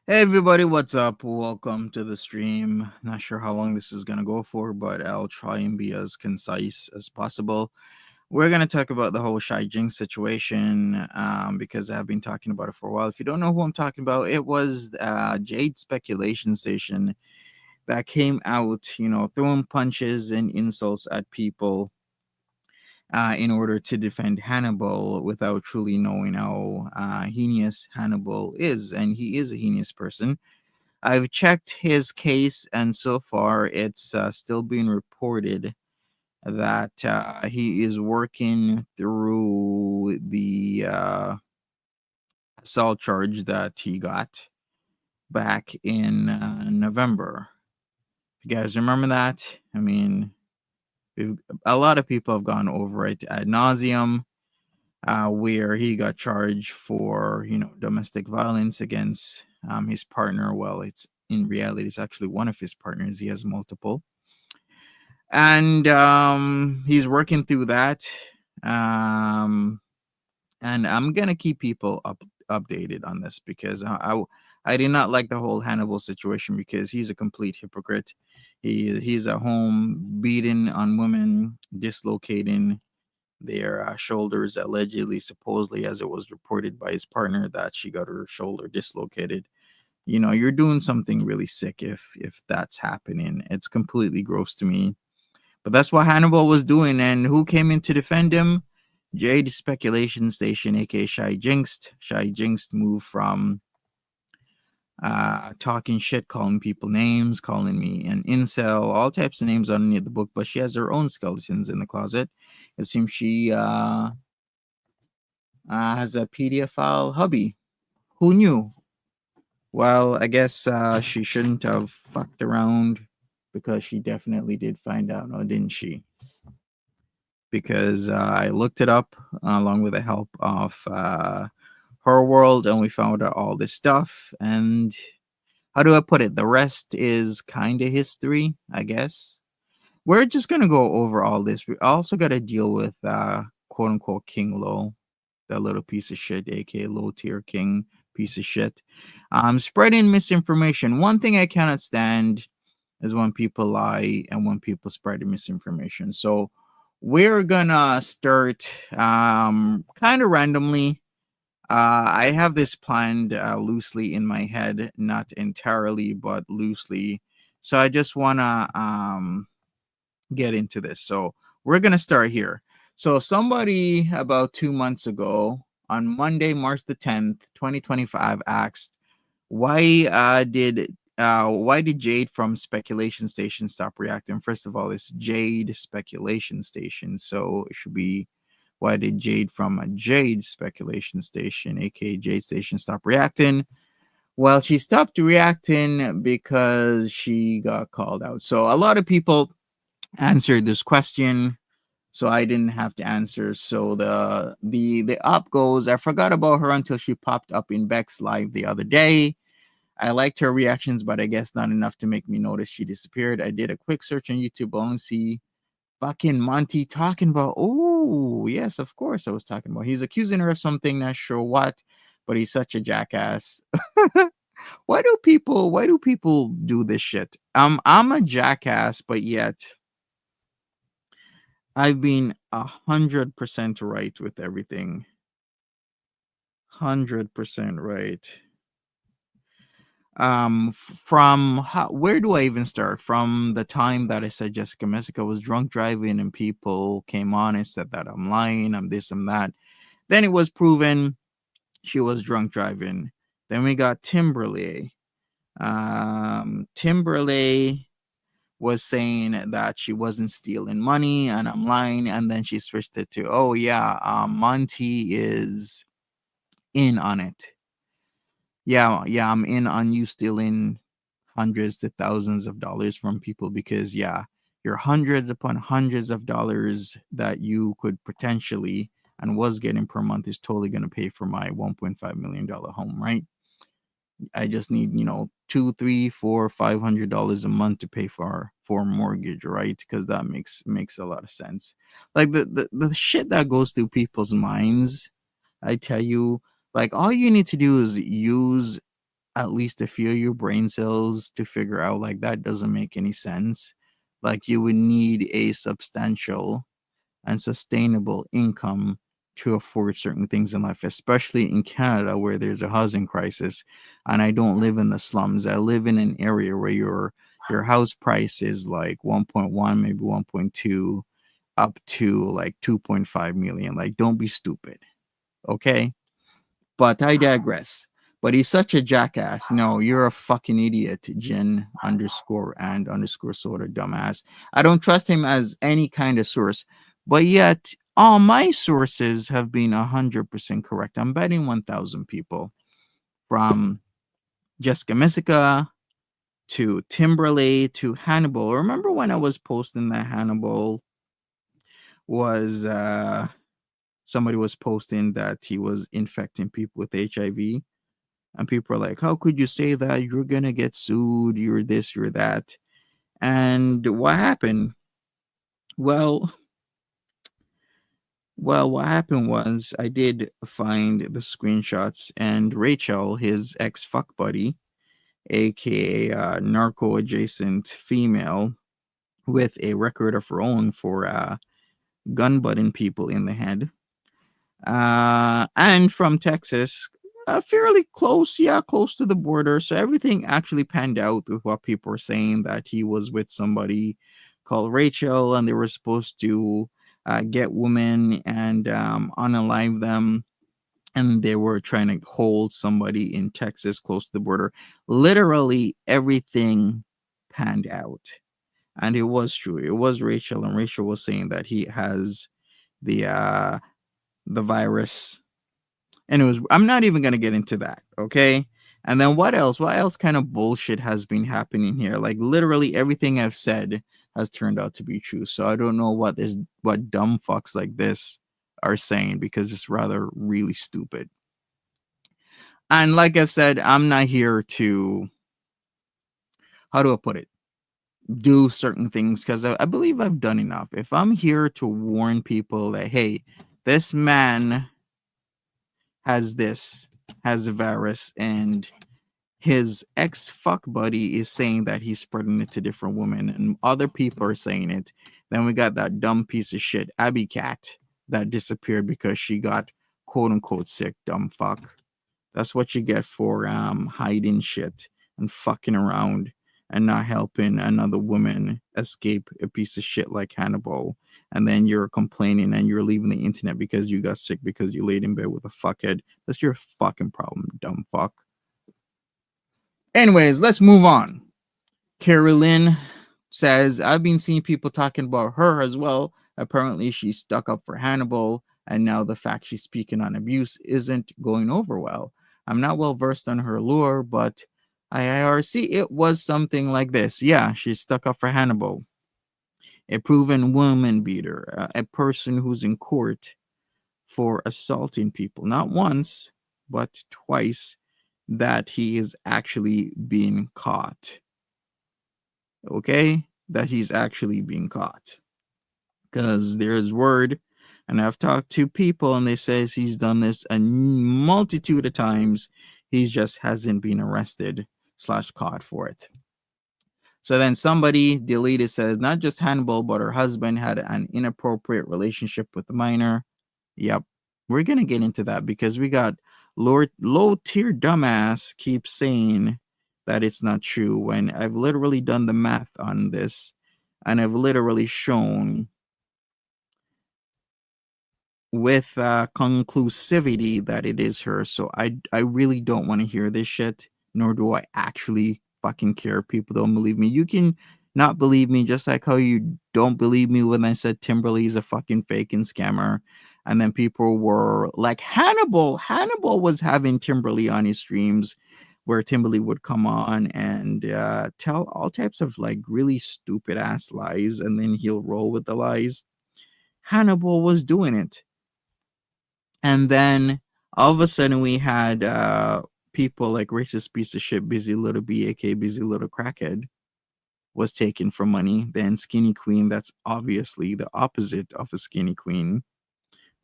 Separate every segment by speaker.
Speaker 1: Hey everybody, what's up? Welcome to the stream. Not sure how long this is gonna go for, but I'll try and be as concise as possible. We're gonna talk about the whole Shai Jing situation because I've been talking about it for a while. If you don't know who I'm talking about, it was Jade Speculation Station that came out, throwing punches and insults at people in order to defend Hannibal without truly knowing how heinous Hannibal is, and he is a heinous person. I've checked his case, and so far it's still being reported that he is working through the assault charge that he got back in November. You guys remember that? I mean, a lot of people have gone over it ad nauseum, where he got charged for, domestic violence against his partner. Well, it's in reality, it's actually one of his partners. He has multiple. And he's working through that. Um, and I'm going to keep people updated on this because I did not like the whole Hannibal situation because he's a complete hypocrite. He's at home beating on women, dislocating their shoulders, allegedly, supposedly, as it was reported by his partner that she got her shoulder dislocated. You're doing something really sick if that's happening. It's completely gross to me. But that's what Hannibal was doing, and who came in to defend him? Jade Speculation Station, aka Shai Jinxed. Shai Jinxed moved from talking shit, calling people names, calling me an incel, all types of names underneath the book, but she has her own skeletons in the closet. It seems she has a pedophile hubby. Who knew? Well, I guess she shouldn't have fucked around because she definitely did find out, no, didn't she? Because I looked it up along with the help of Her World, and we found out all this stuff. And how do I put it? The rest is kind of history, I guess. We're just gonna go over all this. We also got to deal with quote unquote King Low, that little piece of shit, aka low tier king piece of shit. Spreading misinformation. One thing I cannot stand is when people lie and when people spread misinformation. So we're gonna start kind of randomly. I have this planned loosely in my head, not entirely, but loosely. So I just wanna get into this. So we're gonna start here. So somebody about 2 months ago, on Monday, March the 10th, 2025, asked why did Jade from Speculation Station stop reacting? First of all, it's Jade Speculation Station, so it should be why did Jade from a Jade Speculation Station, aka Jade Station, stop reacting? Well, she stopped reacting because she got called out. So a lot of people answered this question, so I didn't have to answer. So the up goes, I forgot about her until she popped up in Beck's live the other day. I liked her reactions, but I guess not enough to make me notice she disappeared. I did a quick search on YouTube, only see fucking Monty talking about. Oh, yes, of course I was talking about. He's accusing her of something, not sure what, but he's such a jackass. Why do people do this shit? I'm a jackass, but yet I've been 100% right with everything. 100% right. From where do I even start? From the time that I said Jessica Messica was drunk driving and people came on and said that I'm lying, I'm this, I'm that. Then it was proven she was drunk driving. Then we got Timberlake. Timberlake was saying that she wasn't stealing money and I'm lying, and then she switched it to, oh yeah, Monty is in on it. Yeah, I'm in on you stealing hundreds to thousands of dollars from people, because yeah, your hundreds upon hundreds of dollars that you could potentially and was getting per month is totally going to pay for my $1.5 million home, right? I just need, two, three, four, $500 a month to pay for a mortgage, right? Because that makes a lot of sense. Like the shit that goes through people's minds, I tell you, like all you need to do is use at least a few of your brain cells to figure out like that doesn't make any sense. Like you would need a substantial and sustainable income to afford certain things in life, especially in Canada where there's a housing crisis. And I don't live in the slums. I live in an area where your house price is like 1.1, maybe 1.2, up to like 2.5 million. Like, don't be stupid. Okay? But I digress. But he's such a jackass. No, you're a fucking idiot, Jen underscore and underscore sorta dumbass. I don't trust him as any kind of source. But yet, all my sources have been 100% correct. I'm betting 1,000 people. From Jessica Misica to Timberlake to Hannibal. Remember when I was posting that Hannibal was somebody was posting that he was infecting people with HIV? And people are like, how could you say that? You're going to get sued. You're this, you're that. And what happened? Well, what happened was I did find the screenshots, and Rachel, his ex fuck buddy, aka narco adjacent female with a record of her own for gun butting people in the head, and from Texas, fairly close, yeah, close to the border. So everything actually panned out with what people were saying, that he was with somebody called Rachel, and they were supposed to get women and unalive them, and they were trying to hold somebody in Texas close to the border. Literally everything panned out, and it was true. It was Rachel, and Rachel was saying that he has the virus. And it was, I'm not even going to get into that, okay? And then what else? What else kind of bullshit has been happening here? Like literally everything I've said has turned out to be true. So I don't know what dumb fucks like this are saying, because it's rather really stupid. And like I've said, I'm not here to, how do I put it? Do certain things, because I believe I've done enough. If I'm here to warn people that, hey, this man has the virus, and his ex fuck buddy is saying that he's spreading it to different women, and other people are saying it. Then we got that dumb piece of shit, Abby Cat, that disappeared because she got quote unquote sick, dumb fuck. That's what you get for hiding shit and fucking around and not helping another woman escape a piece of shit like Hannibal. And then you're complaining and you're leaving the internet because you got sick because you laid in bed with a fuckhead. That's your fucking problem, dumb fuck. Anyways, let's move on. Carolyn says, I've been seeing people talking about her as well. Apparently, she stuck up for Hannibal, and now the fact she's speaking on abuse isn't going over well. I'm not well versed on her lore, but IIRC, it was something like this. Yeah, she stuck up for Hannibal, a proven woman beater, a person who's in court for assaulting people, not once, but twice, that he is actually being caught. Okay? That he's actually being caught. Because there's word, and I've talked to people, and they says he's done this a multitude of times. He just hasn't been arrested / caught for it. So then somebody deleted says, not just Hannibal, but her husband had an inappropriate relationship with the minor. Yep. We're going to get into that, because we got low tier dumbass keeps saying that it's not true, when I've literally done the math on this, and I've literally shown with conclusivity that it is her. So I really don't want to hear this shit, nor do I actually fucking care. People don't believe me. You can not believe me, just like how you don't believe me when I said Timberly is a fucking fake and scammer. And then people were like, Hannibal was having Timberly on his streams where Timberly would come on and tell all types of like really stupid ass lies, and then he'll roll with the lies. Hannibal was doing it. And then all of a sudden we had people like racist piece of shit, Busy Little B, aka Busy Little Crackhead, was taken for money. Then Skinny Queen, that's obviously the opposite of a Skinny Queen,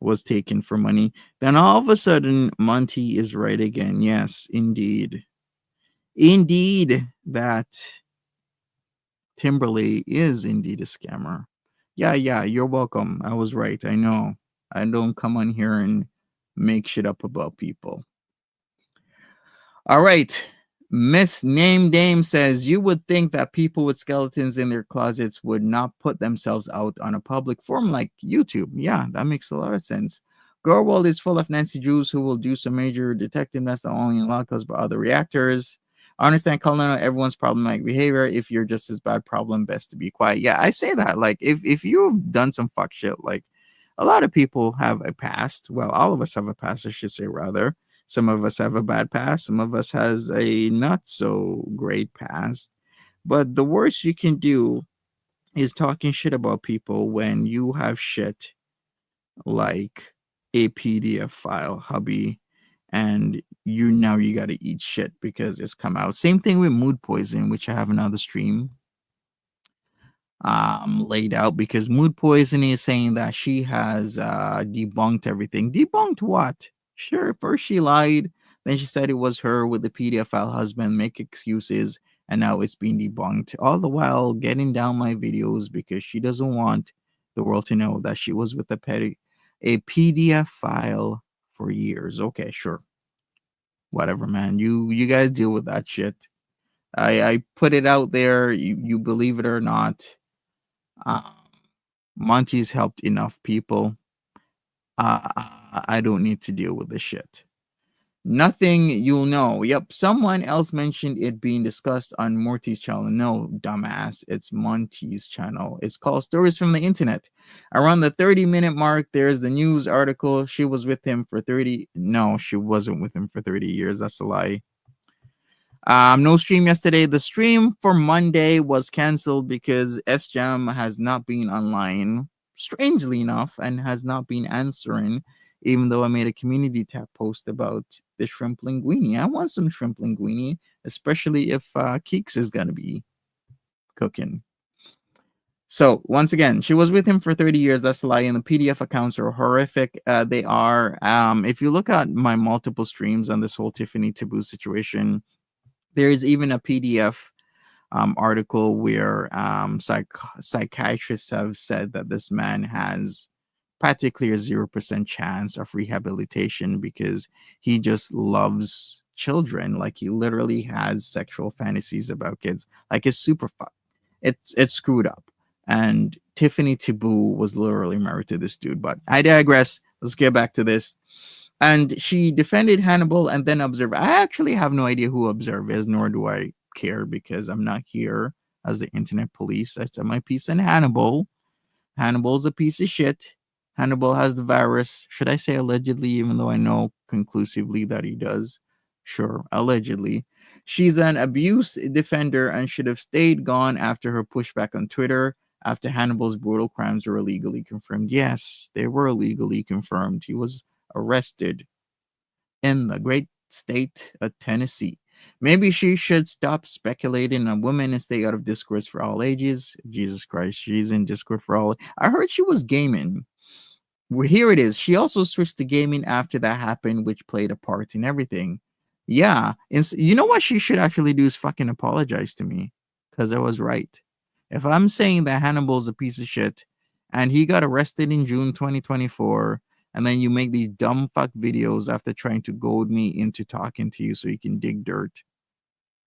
Speaker 1: was taken for money. Then all of a sudden, Monty is right again. Yes, indeed. Indeed, that Timberlake is indeed a scammer. Yeah, you're welcome. I was right. I know. I don't come on here and make shit up about people. All right. Miss Name Dame says, you would think that people with skeletons in their closets would not put themselves out on a public forum like YouTube. Yeah, that makes a lot of sense. Girl World is full of Nancy Jews who will do some major detective that's not only in Locos but other reactors. I understand calling out everyone's problematic behavior. If you're just as bad problem, best to be quiet. Yeah, I say that. Like, if you've done some fuck shit, like a lot of people have a past. Well, all of us have a past, I should say, rather. Some of us have a bad past. Some of us has a not so great past. But the worst you can do is talking shit about people when you have shit like a PDF file, hubby, and you got to eat shit because it's come out. Same thing with Mood Poison, which I have another stream laid out, because Mood Poison is saying that she has debunked everything. Debunked what? Sure, first she lied, then she said it was her with the PDF file husband, make excuses, and now it's being debunked. All the while getting down my videos because she doesn't want the world to know that she was with a PDF file for years. Okay, sure. Whatever, man. You guys deal with that shit. I put it out there. You believe it or not. Um, Monty's helped enough people. I don't need to deal with this shit. Nothing you'll know. Yep, someone else mentioned it being discussed on Morty's channel. No, dumbass, it's Monty's channel. It's called Stories from the Internet. Around the 30-minute mark, there's the news article. She was with him for 30. No, she wasn't with him for 30 years. That's a lie. No stream yesterday. The stream for Monday was canceled because SJam has not been online, strangely enough, and has not been answering, even though I made a community tab post about the shrimp linguine. I want some shrimp linguine, especially if Keeks is going to be cooking. So, once again, she was with him for 30 years. That's a lie. And the PDF accounts are horrific. They are. If you look at my multiple streams on this whole Tiffany Taboo situation, there is even a PDF article where psychiatrists have said that this man has practically a 0% chance of rehabilitation because he just loves children. Like, he literally has sexual fantasies about kids. Like, it's super fun. It's screwed up. And Tiffany Taboo was literally married to this dude. But I digress. Let's get back to this. And she defended Hannibal and then Observer. I actually have no idea who Observer is, nor do I care, because I'm not here as the internet police. I said my piece on Hannibal. Hannibal's a piece of shit. Hannibal has the virus. Should I say allegedly, even though I know conclusively that he does? Sure, allegedly. She's an abuse defender and should have stayed gone after her pushback on Twitter after Hannibal's brutal crimes were illegally confirmed. Yes, they were illegally confirmed. He was arrested in the great state of Tennessee. Maybe she should stop speculating on women and stay out of discourse for all ages. Jesus Christ, she's in discourse for all. I heard she was gaming. Well, here it is. She also switched to gaming after that happened, which played a part in everything. Yeah. And you know what she should actually do is fucking apologize to me, because I was right. If I'm saying that Hannibal's a piece of shit and he got arrested in June 2024, and then you make these dumb fuck videos after trying to goad me into talking to you so you can dig dirt,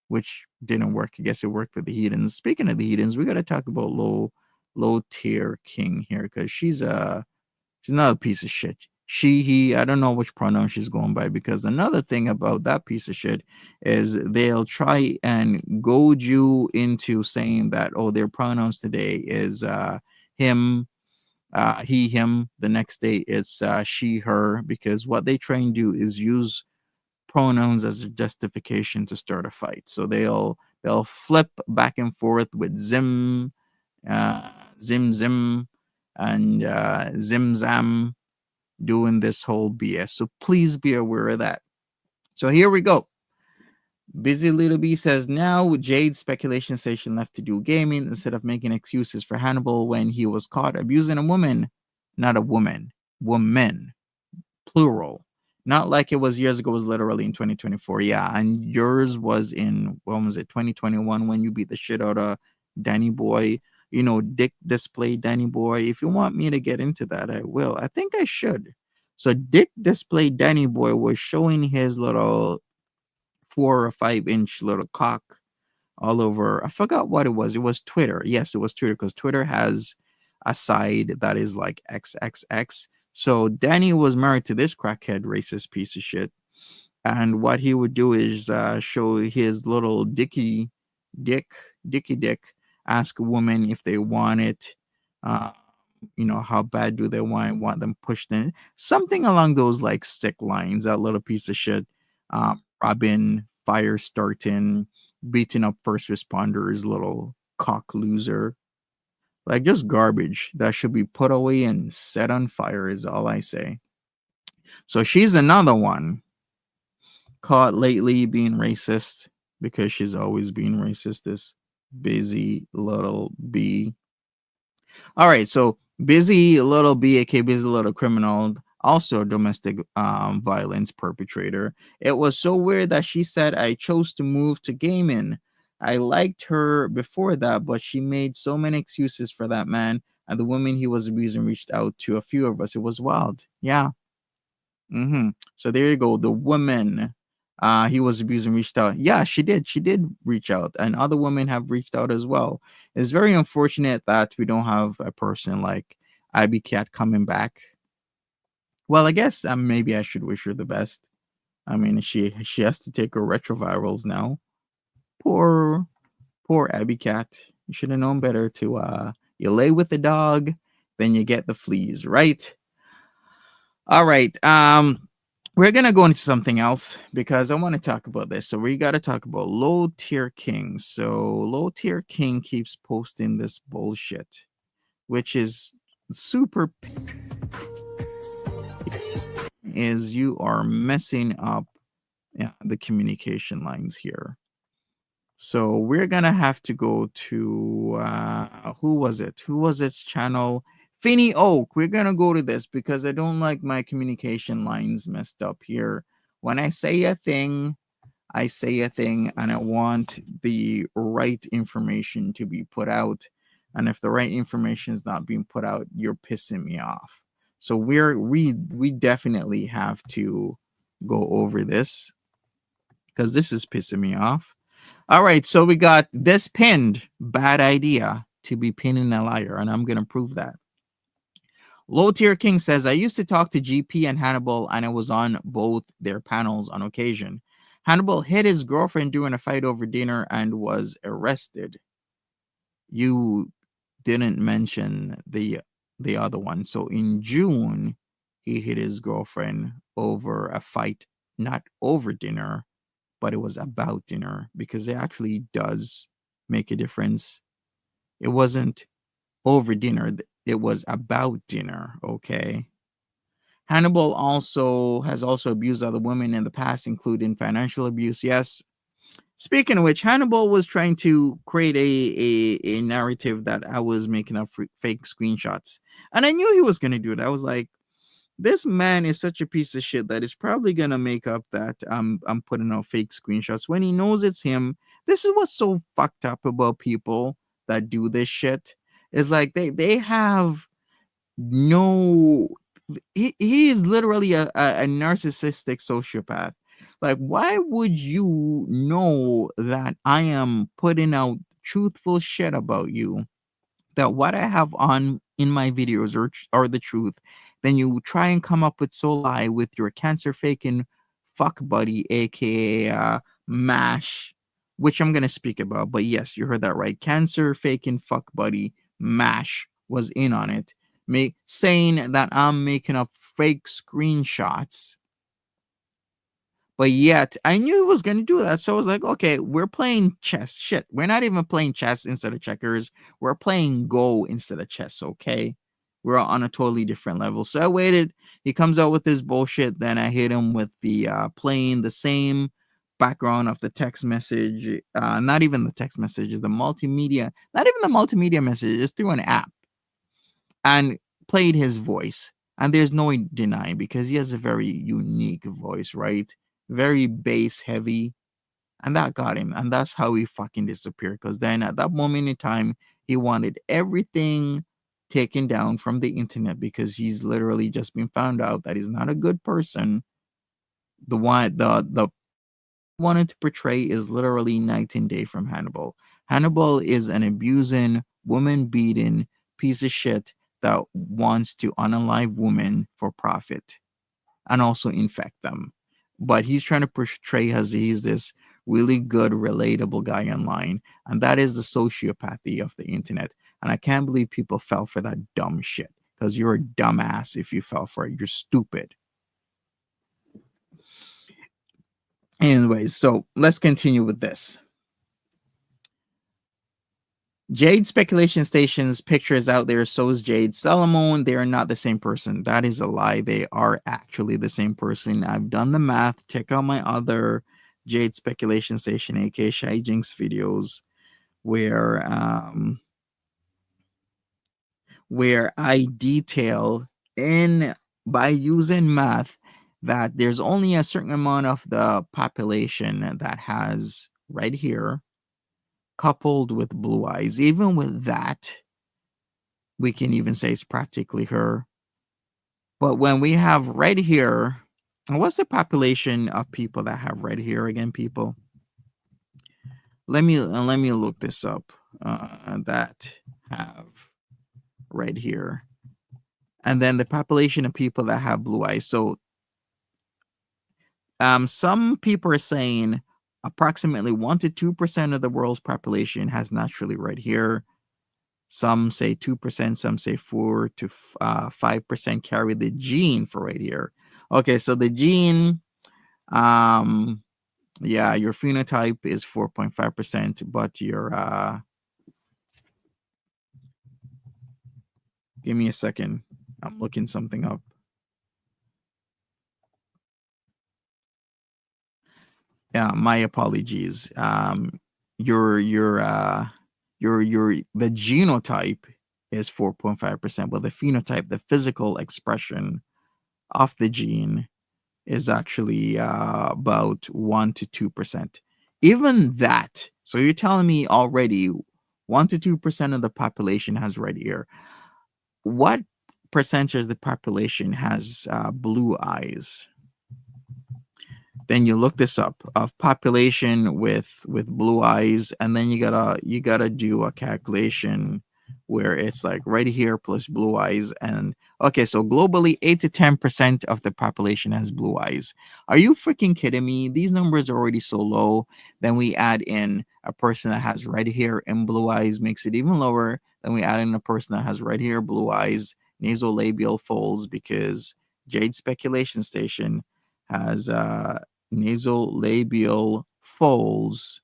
Speaker 1: which didn't work. I guess it worked for the Heathens. Speaking of the Heathens, we got to talk about low tier King here, because she's not a piece of shit. she, he, I don't know which pronoun she's going by, because another thing about that piece of shit is they'll try and goad you into saying that, oh, their pronouns today is him, he, him. The next day it's she, her, because what they try and do is use pronouns as a justification to start a fight. So they'll flip back and forth with zim, uh, zim zim, and zim zam, doing this whole BS. So please be aware of that. So here we go. Busy Little B says, now Jade's speculation station left to do gaming instead of making excuses for Hannibal when he was caught abusing a woman. Not a woman, woman, plural. Not like it was years ago, it was literally in 2024. Yeah, and yours was in, when was it, 2021, when you beat the shit out of Danny Boy. You know, Dick Display Danny Boy. If you want me to get into that, I will. I think I should. So Dick Display Danny Boy was showing his little 4 or 5 inch little cock all over. I forgot what it was. It was Twitter. Yes, it was Twitter, because Twitter has a side that is like XXX. So Danny was married to this crackhead racist piece of shit. And what he would do is show his little dick, ask a woman if they want it. Uh, how bad do they want them pushed in? Something along those like sick lines, that little piece of shit. Robin, fire starting, beating up first responders, little cock loser. Like, just garbage that should be put away and set on fire is all I say. So she's another one caught lately being racist, because she's always being racist, this busy little B. All right, so busy little B, aka busy little criminal, also a domestic violence perpetrator. It was so weird that she said, I chose to move to gaming. I liked her before that, but she made so many excuses for that man. And the woman he was abusing reached out to a few of us. It was wild. Yeah. So there you go. The woman he was abusing reached out. Yeah, she did. She did reach out, and other women have reached out as well. It's very unfortunate that we don't have a person like Abby Cat coming back. Well, I guess maybe I should wish her the best. I mean, she has to take her retrovirals now. Poor poor Abby Cat. You should have known better to you lay with the dog, then you get the fleas, right? All right. We're gonna go into something else because I want to talk about this. So we got to talk about Low Tier King. So Low Tier King keeps posting this bullshit, which is super is you are messing up the communication lines here. So we're gonna have to go to who was it? Who was its channel? Finny Oak. We're gonna go to this because I don't like my communication lines messed up here. When I say a thing, I say a thing, and I want the right information to be put out. And if the right information is not being put out, you're pissing me off. So we definitely have to go over this because this is pissing me off. All right, so we got this pinned. Bad idea to be pinning a liar, and I'm gonna prove that. Low Tier King says, I used to talk to GP and Hannibal, and I was on both their panels on occasion. Hannibal hit his girlfriend during a fight over dinner and was arrested. You didn't mention the other one. So in June, he hit his girlfriend over a fight, not over dinner, but it was about dinner, because it actually does make a difference. It wasn't over dinner, it was about dinner, okay? Hannibal has also abused other women in the past, including financial abuse. Yes. Speaking of which, Hannibal was trying to create a narrative that I was making up fake screenshots. And I knew he was going to do it. I was like, this man is such a piece of shit that is probably gonna make up that I'm putting out fake screenshots when he knows it's him. This is what's so fucked up about people that do this shit. It's like they have no. He is literally a narcissistic sociopath. Like, why would you know that I am putting out truthful shit about you? That what I have on in my videos or the truth, then you try and come up with so lie with your cancer faking fuck buddy, aka Mash, which I'm gonna speak about. But yes, you heard that right. Cancer faking fuck buddy Mash was in on it, saying that I'm making up fake screenshots. But yet, I knew it was going to do that. So I was like, okay, we're playing chess. Shit, we're not even playing chess instead of checkers. We're playing Go instead of chess, okay? We're on a totally different level. So I waited. He comes out with this bullshit. Then I hit him with the playing the same background of the text message. Not even the text message, the multimedia. Not even the multimedia message. It's through an app. And played his voice. And there's no denying because he has a very unique voice, right? Very bass heavy. And that got him. And that's how he fucking disappeared. Because then at that moment in time, he wanted everything taken down from the internet because he's literally just been found out that he's not a good person. The wanted to portray is literally night and day from Hannibal. Hannibal is an abusing, woman beating piece of shit that wants to unalive women for profit and also infect them. But he's trying to portray as he's this really good, relatable guy online. And that is the sociopathy of the internet. And I can't believe people fell for that dumb shit because you're a dumbass if you fell for it. You're stupid. Anyways, so let's continue with this. Jade Speculation Station's picture is out there. So is Jade Solomon. They are not the same person. That is a lie. They are actually the same person. I've done the math. Check out my other Jade Speculation Station, aka Shy Jinx videos, where I detail by using math that there's only a certain amount of the population that has red hair coupled with blue eyes. Even with that, we can even say it's practically her. But when we have red hair, what's the population of people that have red hair again, people? Let me look this up. That have red hair. And then the population of people that have blue eyes. So some people are saying approximately 1 to 2% of the world's population has naturally red hair. Some say 2%, some say 4 to 5% carry the gene for red hair. Okay, so the gene, yeah, your phenotype is 4.5%, but your give me a second. I'm looking something up. Yeah, my apologies. Your the genotype is 4.5%, but the phenotype, the physical expression of the gene, is actually about 1 to 2%. Even that, so you're telling me already 1 to 2% of the population has red hair. What percentage of the population has blue eyes? Then you look this up of population with blue eyes, and then you gotta do a calculation where it's like right here plus blue eyes. And okay, so globally 8 to 10% of the population has blue eyes. Are you freaking kidding me? These numbers are already so low. Then we add in a person that has red hair and blue eyes, makes it even lower. Then we add in a person that has red hair, blue eyes, nasolabial folds, because Jade Speculation Station has nasolabial folds.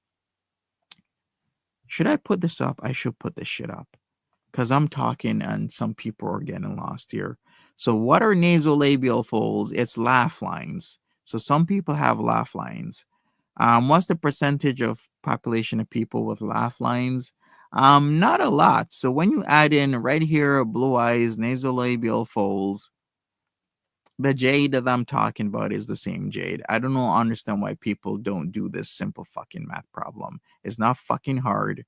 Speaker 1: Should I put this up? I should put this shit up because I'm talking and some people are getting lost here. So, what are nasolabial folds? It's laugh lines. So, some people have laugh lines. What's the percentage of population of people with laugh lines? Not a lot. So, when you add in red hair, blue eyes, nasolabial folds, the jade that I'm talking about is the same jade. I don't know, understand why people don't do this simple fucking math problem. It's not fucking hard.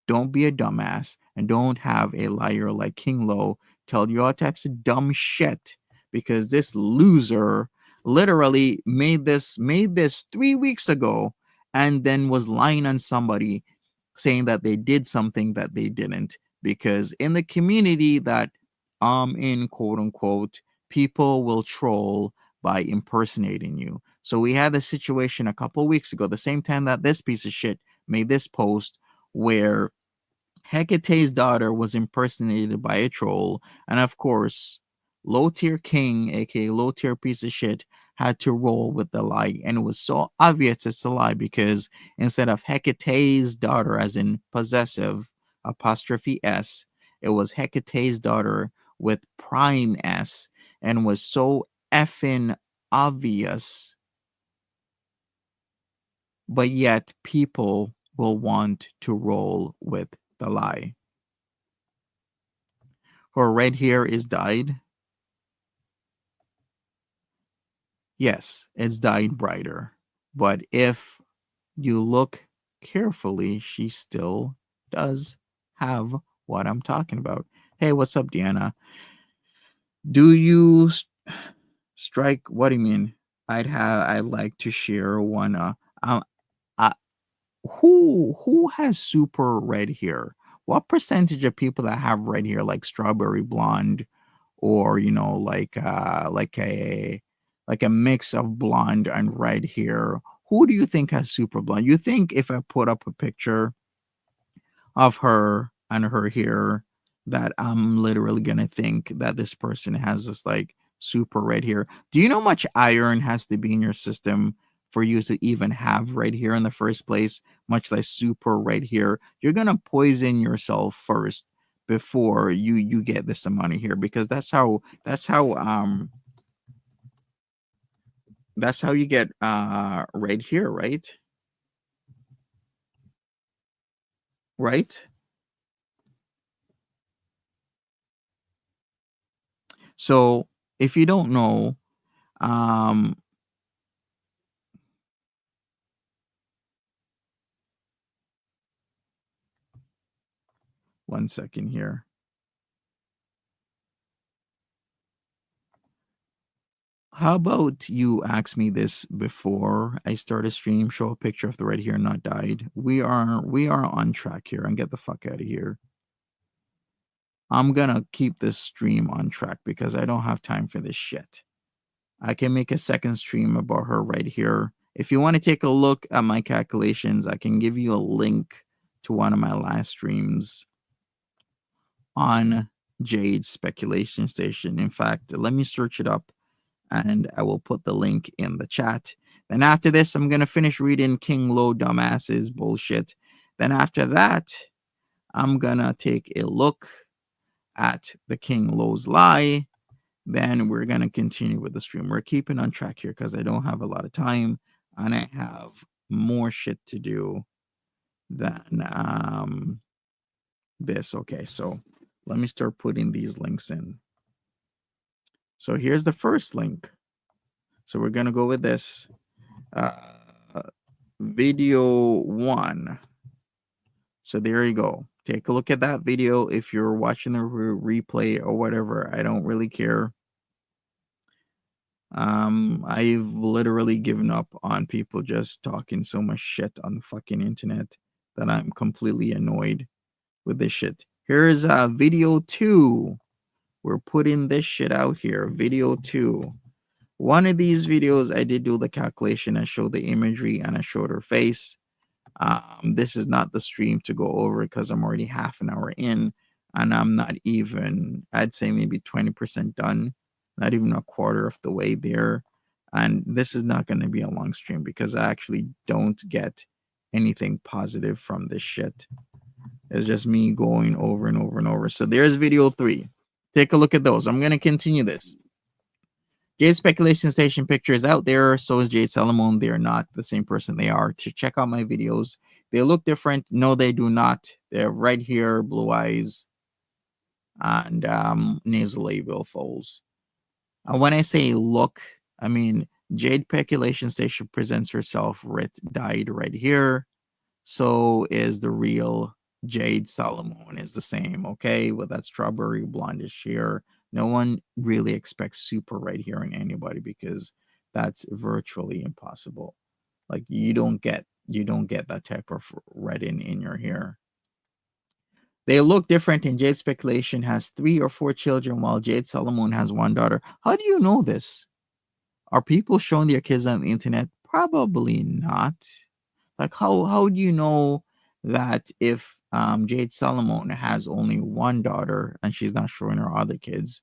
Speaker 1: Don't be a dumbass and don't have a liar like King Lo tell you all types of dumb shit because this loser literally made this 3 weeks ago and then was lying on somebody saying that they did something that they didn't, because in the community that in quote unquote, people will troll by impersonating you. So we had a situation a couple weeks ago, the same time that this piece of shit made this post, where Hecate's daughter was impersonated by a troll, and of course, low tier king, aka low tier piece of shit, had to roll with the lie, and it was so obvious it's a lie because instead of Hecate's daughter, as in possessive apostrophe s, it was Hecate's daughter with prime s, and was so effing obvious, but yet people will want to roll with the lie. Her red hair is dyed. Yes, it's dyed brighter. But if you look carefully, she still does have what I'm talking about. Hey, what's up, Deanna? Do you strike? What do you mean? I'd like to share one. Um, uh, who has super red hair? What percentage of people that have red hair, like strawberry blonde, or like a mix of blonde and red hair? Who do you think has super blonde? You think if I put up a picture of her and her hair, that I'm literally gonna think that this person has this like super red hair? Do you know how much iron has to be in your system for you to even have red hair in the first place? Much like super red hair, you're gonna poison yourself first before you get this amount of hair, because that's how you get red hair, right? Right? So if you don't know, um, one second here. How about you ask me this before I start a stream? Show a picture of the red hair not dyed. We are on track here, and get the fuck out of here. I'm gonna keep this stream on track because I don't have time for this shit. I can make a second stream about her right here. If you want to take a look at my calculations, I can give you a link to one of my last streams on Jade's speculation station. In fact, let me search it up and I will put the link in the chat. Then after this, I'm going to finish reading King Low Dumbass's bullshit. Then after that, I'm going to take a look at the King Low's lie. Then we're going to continue with the stream. We're keeping on track here because I don't have a lot of time and I have more shit to do than this. Okay, so let me start putting these links in. So here's the first link. So we're going to go with this. Video 1. So there you go. Take a look at that video if you're watching the replay or whatever. I don't really care. I've literally given up on people just talking so much shit on the fucking internet that I'm completely annoyed with this shit. Here's video 2. We're putting this shit out here. Video 2. One of these videos, I did do the calculation. I showed the imagery and I showed her face. This is not the stream to go over because I'm already half an hour in and I'm not even, I'd say maybe 20% done, not even a quarter of the way there. And this is not going to be a long stream because I actually don't get anything positive from this shit. It's just me going over and over and over. So there's video 3. Take a look at those. I'm going to continue this. Jade's speculation station picture is out there. So is Jade Salomon. They are not the same person they are. To check out my videos, they look different. No, they do not. They're right here, blue eyes, and nasolabial folds. When I say look, I mean Jade speculation station presents herself with dyed right here. So is the real Jade Salomon is the same, okay, with that strawberry blondish hair. No one really expects super red hair in anybody because that's virtually impossible. Like you don't get that type of red in your hair. They look different, and Jade Speculation has 3 or 4 children, while Jade Solomon has 1 daughter. How do you know this? Are people showing their kids on the internet? Probably not. Like, how do you know that if Jade Solomon has only 1 daughter and she's not showing her other kids,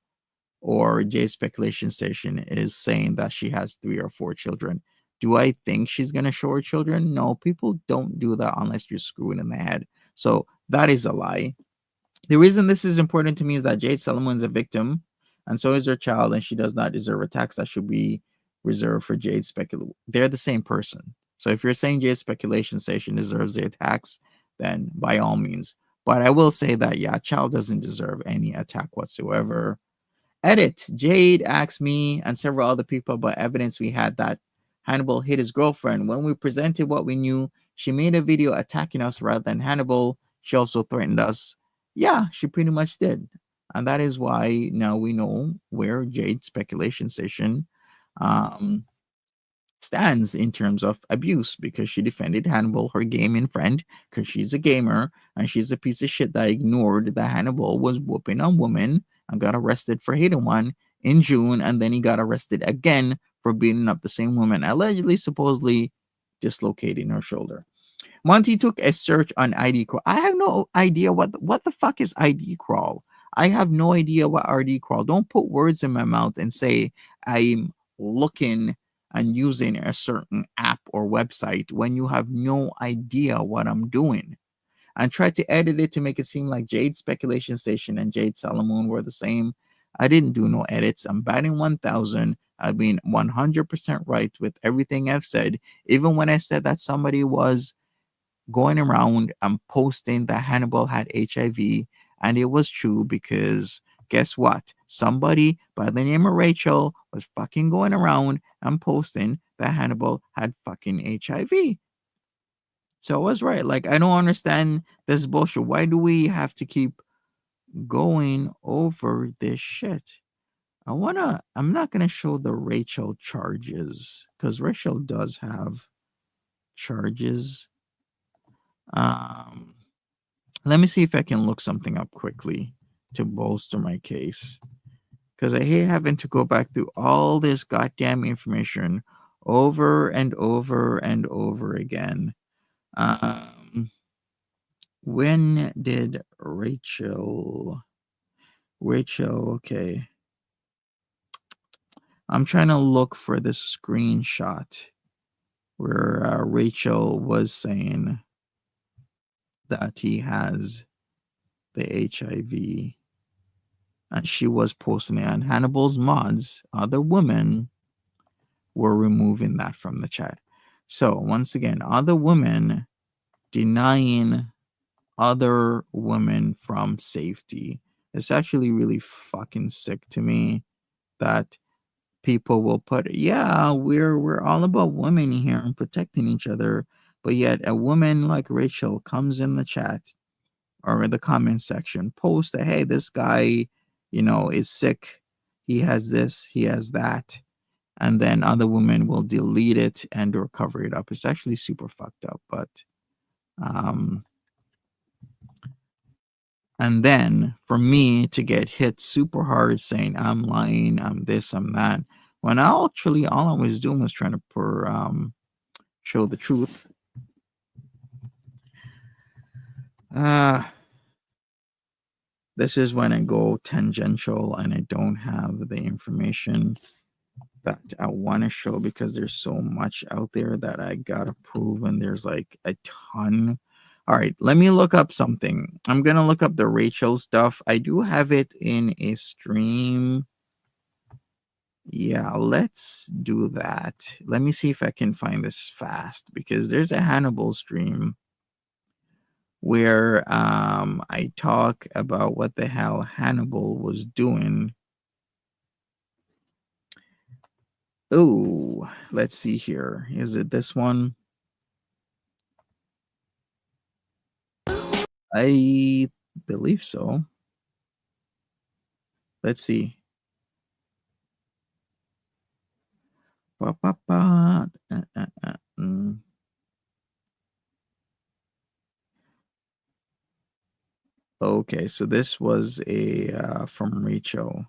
Speaker 1: or Jade Speculation Station is saying that she has 3 or 4 children? Do I think she's gonna show her children? No, people don't do that unless you're screwing in the head. So that is a lie. The reason this is important to me is that Jade Solomon is a victim, and so is her child, and she does not deserve attacks that should be reserved for Jade Speculation. They're the same person. So if you're saying Jade Speculation Station deserves the attacks, then by all means. But I will say that, yeah, child doesn't deserve any attack whatsoever. Edit. Jade asked me and several other people about evidence we had that Hannibal hit his girlfriend. When we presented what we knew, she made a video attacking us rather than Hannibal. She also threatened us. Yeah, she pretty much did. And that is why now we know where Jade Speculation Station um, stands in terms of abuse, because she defended Hannibal, her gaming friend, because she's a gamer and she's a piece of shit that ignored that Hannibal was whooping on women and got arrested for hitting one in June, and then he got arrested again for beating up the same woman, allegedly, supposedly dislocating her shoulder. Monty took a search on ID crawl. I have no idea what the fuck is ID crawl. I have no idea what ID crawl. Don't put words in my mouth and say I'm looking and using a certain app or website when you have no idea what I'm doing. And try to edit it to make it seem like Jade Speculation Station and Jade Solomon were the same. I didn't do no edits. I'm batting 1,000. I've been 100% right with everything I've said. Even when I said that somebody was going around and posting that Hannibal had HIV, and it was true, because guess what? Somebody by the name of Rachel was fucking going around and posting that Hannibal had fucking HIV. So I was right. Like, I don't understand this bullshit. Why do we have to keep going over this shit? I'm not gonna show the Rachel charges, because Rachel does have charges. Um Let me see if I can look something up quickly to bolster my case, because I hate having to go back through all this goddamn information over and over and over again. Um, when did Rachel, okay. I'm trying to look for the screenshot where Rachel was saying that he has the HIV. And she was posting it, and Hannibal's mods, other women, were removing that from the chat. So once again, other women denying other women from safety. It's actually really fucking sick to me that people will put, yeah, we're all about women here and protecting each other, but yet a woman like Rachel comes in the chat or in the comment section, post that, hey, this guy, is sick. He has this, he has that. And then other women will delete it and or cover it up. It's actually super fucked up. But um and then for me to get hit super hard saying I'm lying, I'm this, I'm that, when actually all I was doing was trying to show the truth. Uh this is when I go tangential and I don't have the information that I want to show, because there's so much out there that I gotta prove, and there's like a ton. All right, let me look up something. I'm gonna look up the Rachel stuff. I do have it in a stream. Yeah, let's do that. Let me see if I can find this fast, because there's a Hannibal stream where I talk about what the hell Hannibal was doing. Oh, let's see here. Is it this one? I believe so. Let's see. Ba, ba, ba. Okay, so this was a from Rachel.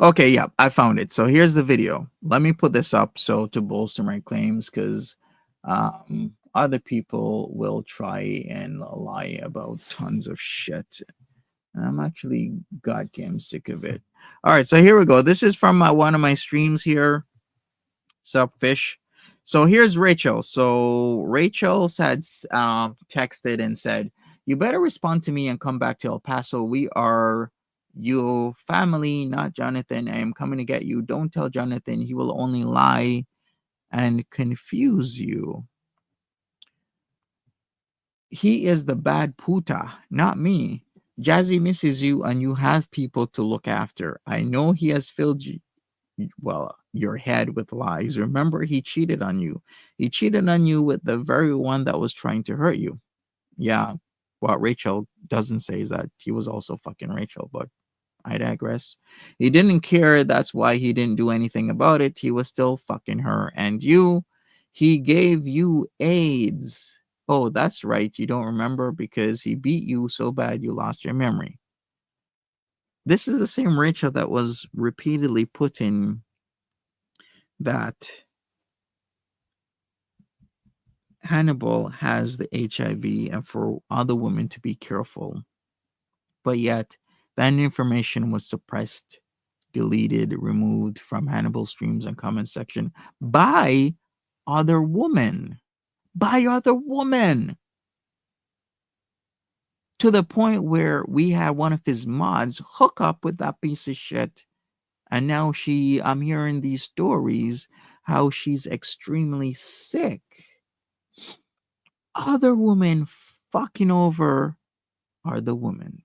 Speaker 1: Okay, yeah, I found it. So here's the video. Let me put this up so to bolster my claims, because other people will try and lie about tons of shit. And I'm actually goddamn sick of it. All right, so here we go. This is from one of my streams here. Sup, fish. So here's Rachel. So Rachel said, texted and said, "You better respond to me and come back to El Paso. We are your family, not Jonathan. I am coming to get you. Don't tell Jonathan. He will only lie and confuse you. He is the bad puta, not me. Jazzy misses you and you have people to look after. I know he has filled you, well, your head with lies. Remember, he cheated on you. He cheated on you with the very one that was trying to hurt you." Yeah, what Rachel doesn't say is that he was also fucking Rachel, but I digress. He didn't care. That's why he didn't do anything about it. He was still fucking her. And you, he gave you AIDS. Oh, that's right. You don't remember because he beat you so bad you lost your memory. This is the same Rachel that was repeatedly putting that Hannibal has the HIV and for other women to be careful. But yet, that information was suppressed, deleted, removed from Hannibal's streams and comment section by other women. By other women. To the point where we had one of his mods hook up with that piece of shit. And now I'm hearing these stories how she's extremely sick. Other women fucking over are the women.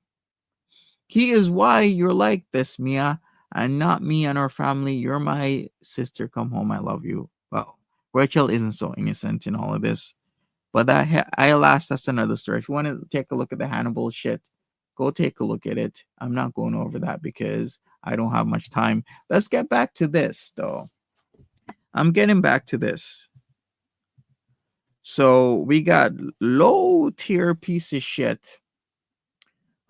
Speaker 1: He is why you're like this, Mia, and not me and our family. You're my sister. Come home. I love you. Well, Rachel isn't so innocent in all of this. But alas, that's another story. If you want to take a look at the Hannibal shit, go take a look at it. I'm not going over that because I don't have much time. Let's get back to this, though. I'm getting back to this. So we got low tier piece of shit.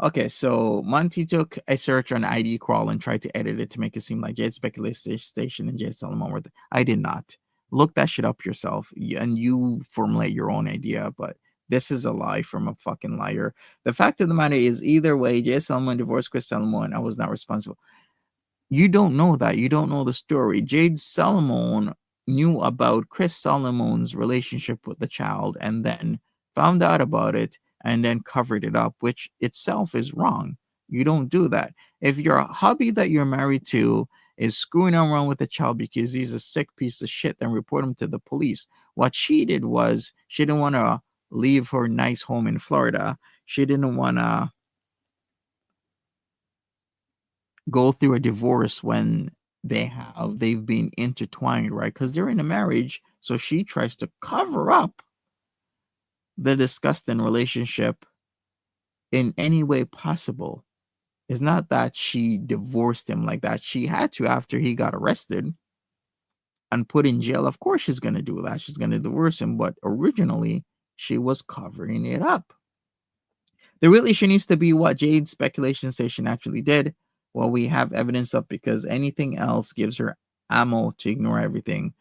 Speaker 1: Okay, so Monty took a search on ID crawl and tried to edit it to make it seem like Jade Speculation Station and Jade Solomon were. I did not. Look that shit up yourself and you formulate your own idea, but this is a lie from a fucking liar. The fact of the matter is, either way, Jade Solomon divorced Chris Solomon. I was not responsible. You don't know that. You don't know the story. Jade Solomon knew about Chris Solomon's relationship with the child and then found out about it and then covered it up, which itself is wrong. You don't do that. If your hubby that you're married to is screwing around with the child because he's a sick piece of shit, then report him to the police. What she did was she didn't want to leave her nice home in Florida. She didn't want to go through a divorce when they've been intertwined, right? Because they're in a marriage. So she tries to cover up the disgusting relationship in any way possible. It's not that she divorced him like that. She had to after he got arrested and put in jail. Of course, she's going to do that. She's going to divorce him. But originally, she was covering it up. The real issue needs to be what Jade's Speculation Station actually did. Well, we have evidence of, because anything else gives her ammo to ignore everything.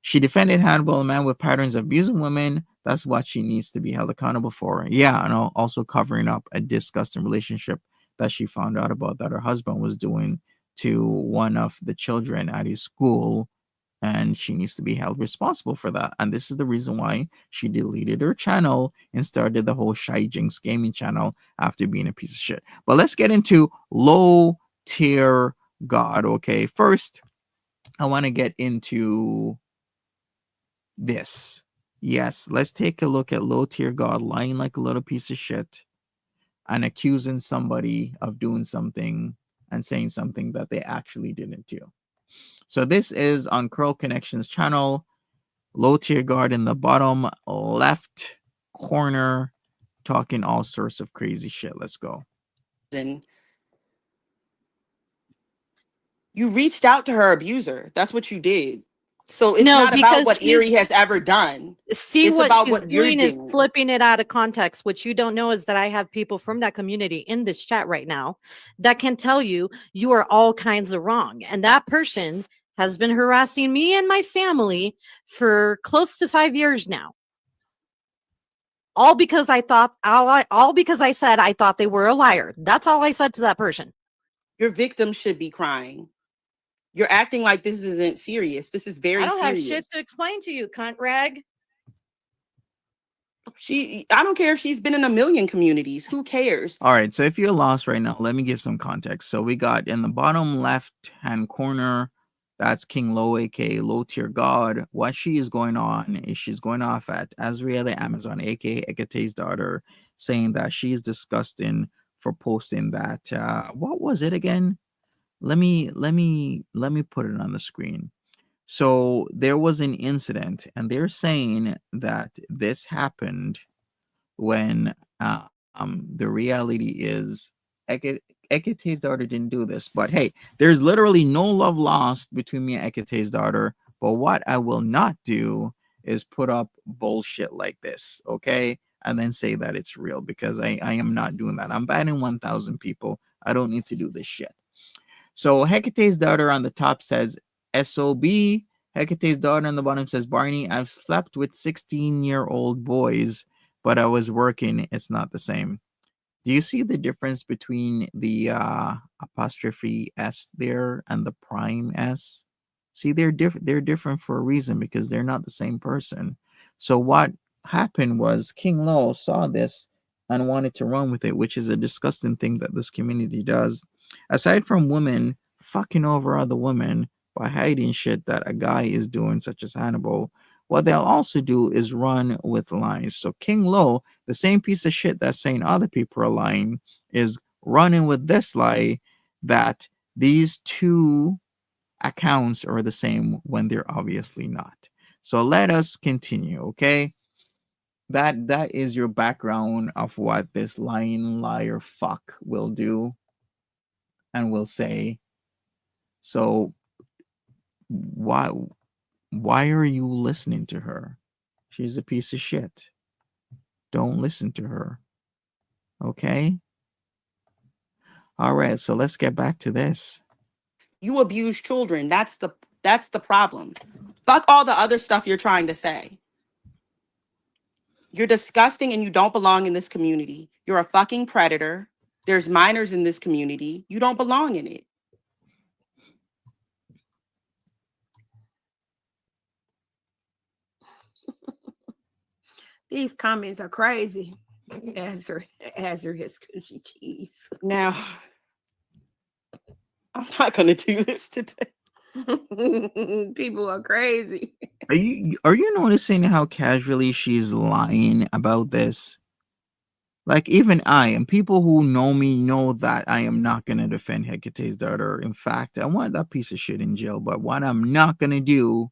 Speaker 1: She defended Hannibal, a man with patterns of abusing women. That's what she needs to be held accountable for. Yeah, and also covering up a disgusting relationship that she found out about that her husband was doing to one of the children at his school, and she needs to be held responsible for that. And this is the reason why she deleted her channel and started the whole Shy Jinx gaming channel after being a piece of shit. But let's get into low tier God. Okay, first I want to get into this. Yes, let's take a look at low tier God lying like a little piece of shit and accusing somebody of doing something and saying something that they actually didn't do. So this is on Curl Connections channel. Low tier guard in the bottom left corner, talking all sorts of crazy shit. Let's go.
Speaker 2: And you reached out to her abuser. That's what you did. So it's
Speaker 3: No,
Speaker 2: not about
Speaker 3: because
Speaker 2: what Erie has ever done.
Speaker 3: see
Speaker 2: It's
Speaker 3: what
Speaker 2: about
Speaker 3: she's
Speaker 2: what you're
Speaker 3: doing is
Speaker 2: doing.
Speaker 3: flipping it out of context. What you don't know is that I have people from that community in this chat right now that can tell you you are all kinds of wrong. And that person has been harassing me and my family for close to 5 years now. All because all because I said I thought they were a liar. That's all I said to that person.
Speaker 2: Your victim should be crying. You're acting like this isn't serious. This is
Speaker 3: I
Speaker 2: very
Speaker 3: don't have shit to
Speaker 2: serious.
Speaker 3: explain to you, cunt rag.
Speaker 2: I don't care if she's been in a million communities. Who cares?
Speaker 1: All right, so if you're lost right now, let me give some context. So we got in the bottom left-hand corner, that's King Lo, aka Low Tier God. What she is going on is she's going off at Azriel the Amazon, aka Hekete's daughter, saying that she's disgusting for posting that. What was it again? Let me put it on the screen. So there was an incident, and they're saying that this happened when the reality is Eke- Ekete's daughter didn't do this. But hey, there's literally no love lost between me and Ekete's daughter. But what I will not do is put up bullshit like this, okay? And then say that it's real, because I am not doing that. I'm banning 1,000 people. I don't need to do this shit. So Hecate's daughter on the top says SOB. Hecate's daughter on the bottom says Barney, I've slept with 16-year-old boys, but I was working. It's not the same. Do you see the difference between the apostrophe S there and the prime S? See, they're different. They're different for a reason, because they're not the same person. So what happened was King Lo saw this and wanted to run with it, which is a disgusting thing that this community does. Aside from women fucking over other women by hiding shit that a guy is doing, such as Hannibal, what they'll also do is run with lies. So King Lo, the same piece of shit that's saying other people are lying, is running with this lie that these two accounts are the same when they're obviously not. So let us continue, okay? That is your background of what this lying liar fuck will do and will say. So why why are you listening to her? She's a piece of shit. Don't listen to her. Okay? All right, so let's get back to this.
Speaker 2: You abuse children. That's the problem. Fuck all the other stuff you're trying to say. You're disgusting and you don't belong in this community. You're a fucking predator. There's minors in this community. You don't belong in it.
Speaker 4: These comments are crazy. Answer his coochie cheese.
Speaker 2: Now, I'm not going to do this today.
Speaker 4: People are crazy.
Speaker 1: Are you noticing how casually she's lying about this? Like, even I, and people who know me know that I am not gonna defend Hecate's daughter. In fact, I want that piece of shit in jail. But what I'm not gonna do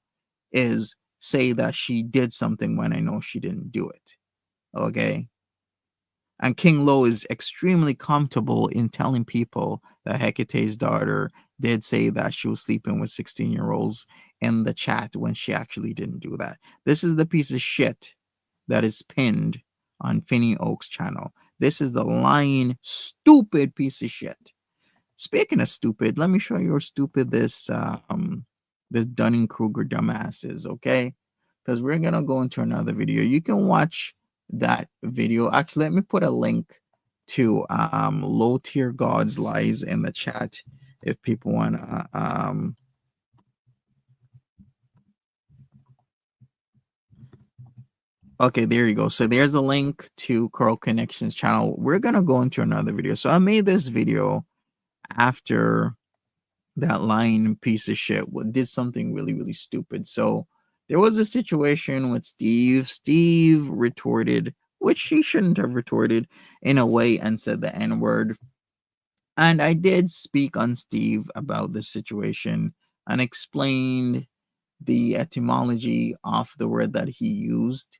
Speaker 1: is say that she did something when I know she didn't do it. Okay? And King Lo is extremely comfortable in telling people that Hecate's daughter did say that she was sleeping with 16-year-olds in the chat when she actually didn't do that. This is the piece of shit that is pinned on Finney Oak's channel. This is the lying, stupid piece of shit. Speaking of stupid, let me show you how stupid this Dunning Kruger dumbass is, okay? Because we're gonna go into another video. You can watch that video. Actually, let me put a link to Low Tier God's lies in the chat if people wanna Okay, there you go. So there's a link to Coral Connections channel. We're gonna go into another video. So I made this video after that lying piece of shit did something really, really stupid. So there was a situation with Steve. Steve retorted, which he shouldn't have retorted, in a way, and said the N word. And I did speak on Steve about this situation and explained the etymology of the word that he used,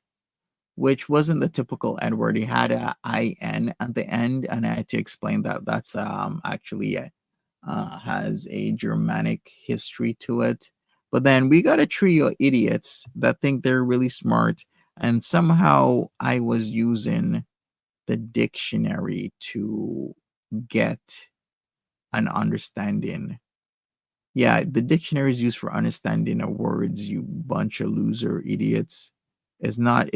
Speaker 1: which wasn't the typical N word. He had a IN at the end, and I had to explain that that's actually has a Germanic history to it. But then we got a trio of idiots that think they're really smart, and somehow I was using the dictionary to get an understanding. Yeah, the dictionary is used for understanding of words, you bunch of loser idiots. It's not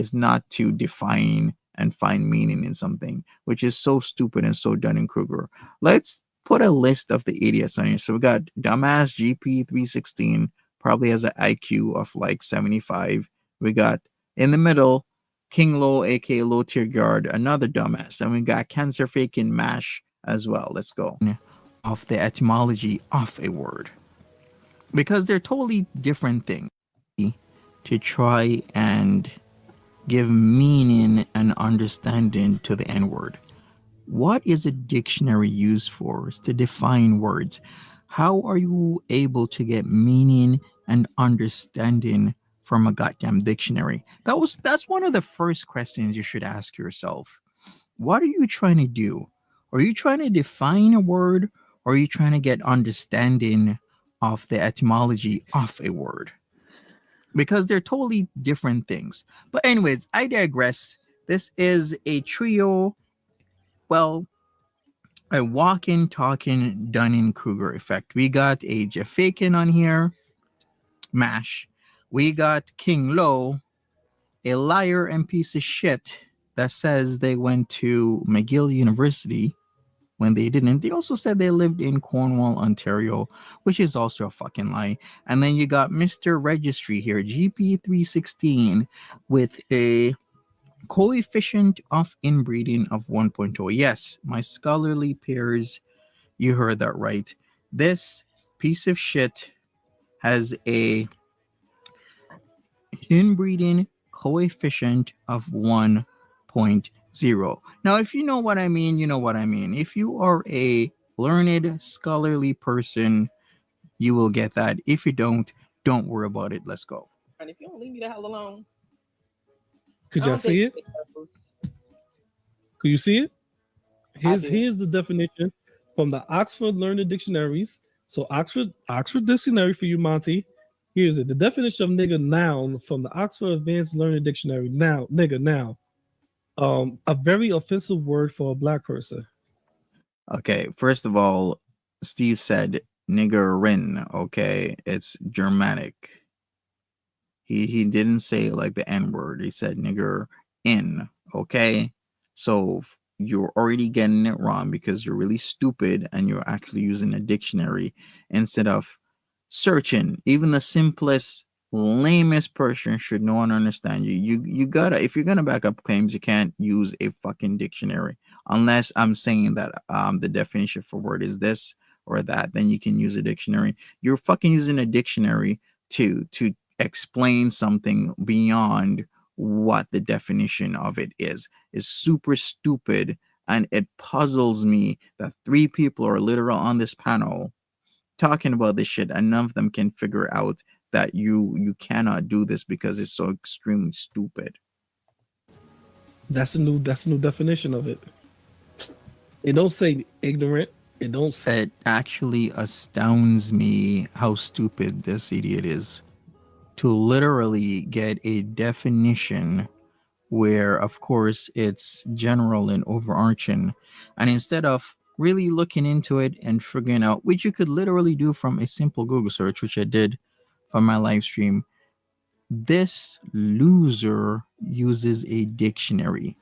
Speaker 1: to define and find meaning in something, which is so stupid and so Dunning-Kruger. Let's put a list of the idiots on here. So we got dumbass GP316, probably has an IQ of like 75. We got in the middle King Low, aka Low Tier Guard, another dumbass, and we got Cancer Faking Mash as well. Let's go. Of the etymology of a word, because they're totally different things, to try and give meaning and understanding to the N word. What is a dictionary used for? Is to define words. How are you able to get meaning and understanding from a goddamn dictionary? That's one of the first questions you should ask yourself. What are you trying to do? Are you trying to define a word, or are you trying to get understanding of the etymology of a word? Because they're totally different things. But anyways, I digress. This is a trio, well, a walking, talking Dunning-Kruger effect. We got a Jeff Fakin on here, Mash. We got King Low, a liar and piece of shit that says they went to McGill University when they didn't. They also said they lived in Cornwall, Ontario, which is also a fucking lie. And then you got Mr. Registry here, GP316, with a coefficient of inbreeding of 1.0. Yes, my scholarly peers, you heard that right. This piece of shit has a inbreeding coefficient of 1.0. Now, if you know what I mean, you know what I mean. If you are a learned, scholarly person, you will get that. If you don't worry about it. Let's go.
Speaker 4: And if you don't leave me the hell alone.
Speaker 5: Could
Speaker 4: I
Speaker 5: y'all
Speaker 4: don't
Speaker 5: see
Speaker 4: think
Speaker 5: it?
Speaker 4: you get
Speaker 5: Could you see it?
Speaker 4: do.
Speaker 5: Here's the definition from the Oxford Learned Dictionaries. So Oxford Dictionary for you, Monty. Here's it. The definition of nigga noun from the Oxford Advanced Learned Dictionary. Now, nigga noun. A very offensive word for a black person.
Speaker 1: Okay, first of all, Steve said niggerin. Okay, it's Germanic. He didn't say like the N word. He said nigger in. Okay, so you're already getting it wrong because you're really stupid and you're actually using a dictionary instead of searching. Even the simplest, lamest person should know and understand you. You gotta, if you're gonna back up claims, you can't use a fucking dictionary unless I'm saying that the definition for word is this or that. Then you can use a dictionary. You're fucking using a dictionary to explain something beyond what the definition of it is super stupid, and it puzzles me that three people are literal on this panel talking about this shit and none of them can figure out that you cannot do this because it's so extremely stupid.
Speaker 5: That's a new definition of it. It don't say ignorant. It don't say.
Speaker 1: It actually astounds me how stupid this idiot is to literally get a definition where, of course, it's general and overarching. And instead of really looking into it and figuring out, which you could literally do from a simple Google search, which I did for my live stream, this loser uses a dictionary.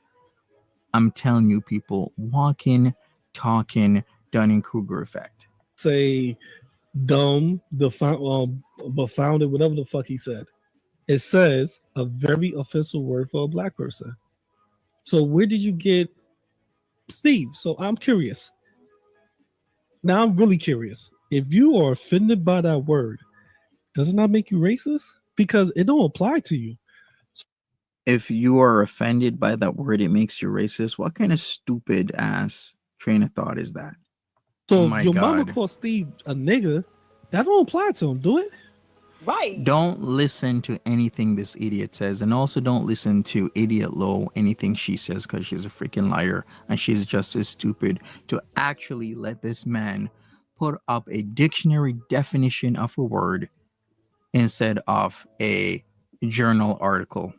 Speaker 1: I'm telling you, people, walking, talking, Dunning-Kruger effect.
Speaker 5: Say dumb, but founded, whatever the fuck he said. It says a very offensive word for a black person. So where did you get Steve? So I'm curious. Now I'm really curious. If you are offended by that word, does it not make you racist? Because it don't apply to you.
Speaker 1: If you are offended by that word, it makes you racist. What kind of stupid ass train of thought is that?
Speaker 5: So
Speaker 1: Oh
Speaker 5: if
Speaker 1: my
Speaker 5: your mama
Speaker 1: God.
Speaker 5: calls Steve a nigga, that don't apply to him, do it?
Speaker 4: Right.
Speaker 1: Don't listen to anything this idiot says, and also don't listen to Idiot Low, anything she says, because she's a freaking liar and she's just as stupid to actually let this man put up a dictionary definition of a word instead of a journal article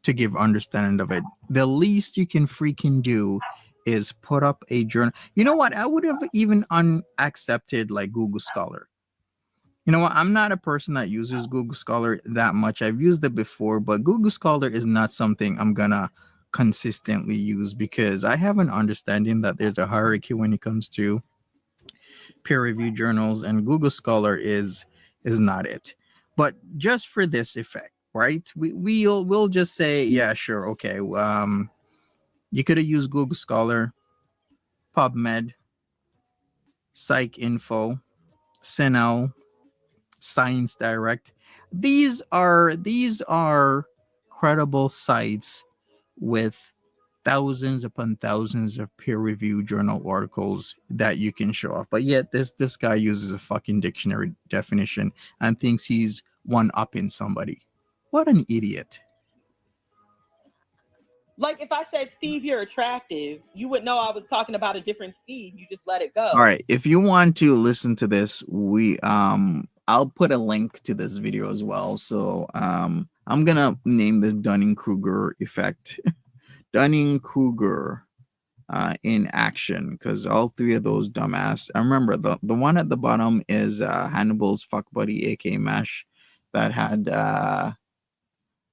Speaker 1: to give understanding of it. The least you can freaking do is put up a journal. You know what? I would have even unaccepted like Google Scholar. You know what? I'm not a person that uses Google Scholar that much. I've used it before, but Google Scholar is not something I'm gonna consistently use because I have an understanding that there's a hierarchy when it comes to peer-reviewed journals, and Google Scholar is not it. But just for this effect, right? We'll just say, yeah, sure, okay. You could have used Google Scholar, PubMed, PsycInfo, CINEL, Science Direct. These are credible sites with thousands upon thousands of peer-reviewed journal articles that you can show off. But yet this guy uses a fucking dictionary definition and thinks he's one-upping somebody. What an idiot.
Speaker 2: Like if I said, Steve, you're attractive, you would know I was talking about a different Steve. You just let it go.
Speaker 1: All right, if you want to listen to this, I'll put a link to this video as well. So I'm gonna name this Dunning-Kruger effect. Dunning-Kruger in action, because all three of those dumbass. I remember the one at the bottom is Hannibal's fuck buddy, aka Mash, that had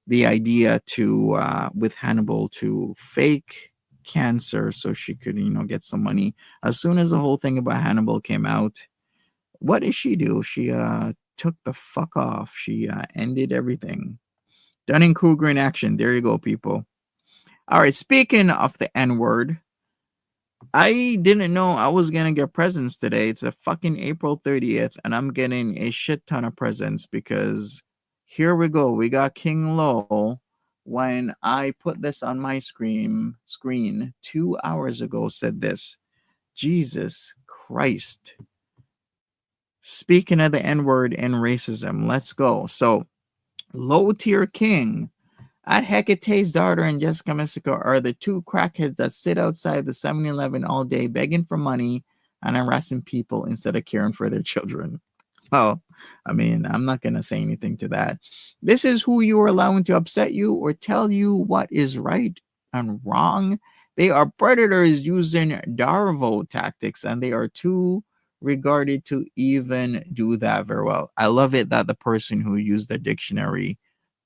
Speaker 1: the idea to with Hannibal to fake cancer so she could get some money. As soon as the whole thing about Hannibal came out, what did she do? She took the fuck off. She ended everything. Dunning-Kruger in action. There you go, people. All right, speaking of the N-word, I didn't know I was going to get presents today. It's a fucking April 30th, and I'm getting a shit ton of presents because here we go. We got King Lo. When I put this on my screen 2 hours ago, said this. Jesus Christ. Speaking of the N-word and racism, let's go. So, Low Tier King. At Hecate's daughter and Jessica Mystico are the two crackheads that sit outside the 7-Eleven all day begging for money and harassing people instead of caring for their children. Well, I mean, I'm not going to say anything to that. This is who you are allowing to upset you or tell you what is right and wrong. They are predators using Darvo tactics, and they are too regarded to even do that very well. I love it that the person who used the dictionary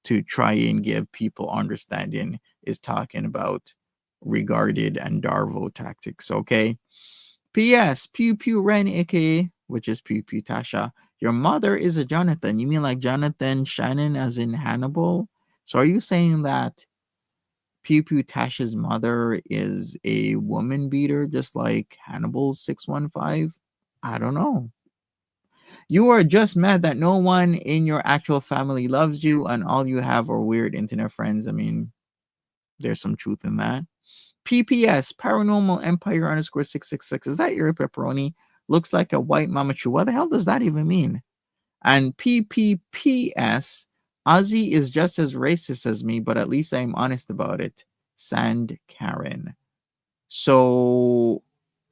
Speaker 1: to try and give people understanding is talking about regarded and Darvo tactics, okay? P.S. Pew Pew Ren, aka, which is Pew Pew Tasha. Your mother is a Jonathan. You mean like Jonathan Shannon as in Hannibal? So are you saying that Pew Pew Tasha's mother is a woman beater just like Hannibal 615? I don't know. You are just mad that no one in your actual family loves you and all you have are weird internet friends. I mean, there's some truth in that. PPS, Paranormal Empire _ 666. Is that your pepperoni? Looks like a white Mama Chu. What the hell does that even mean? And PPPS, Ozzy is just as racist as me, but at least I'm honest about it. Sand Karen. So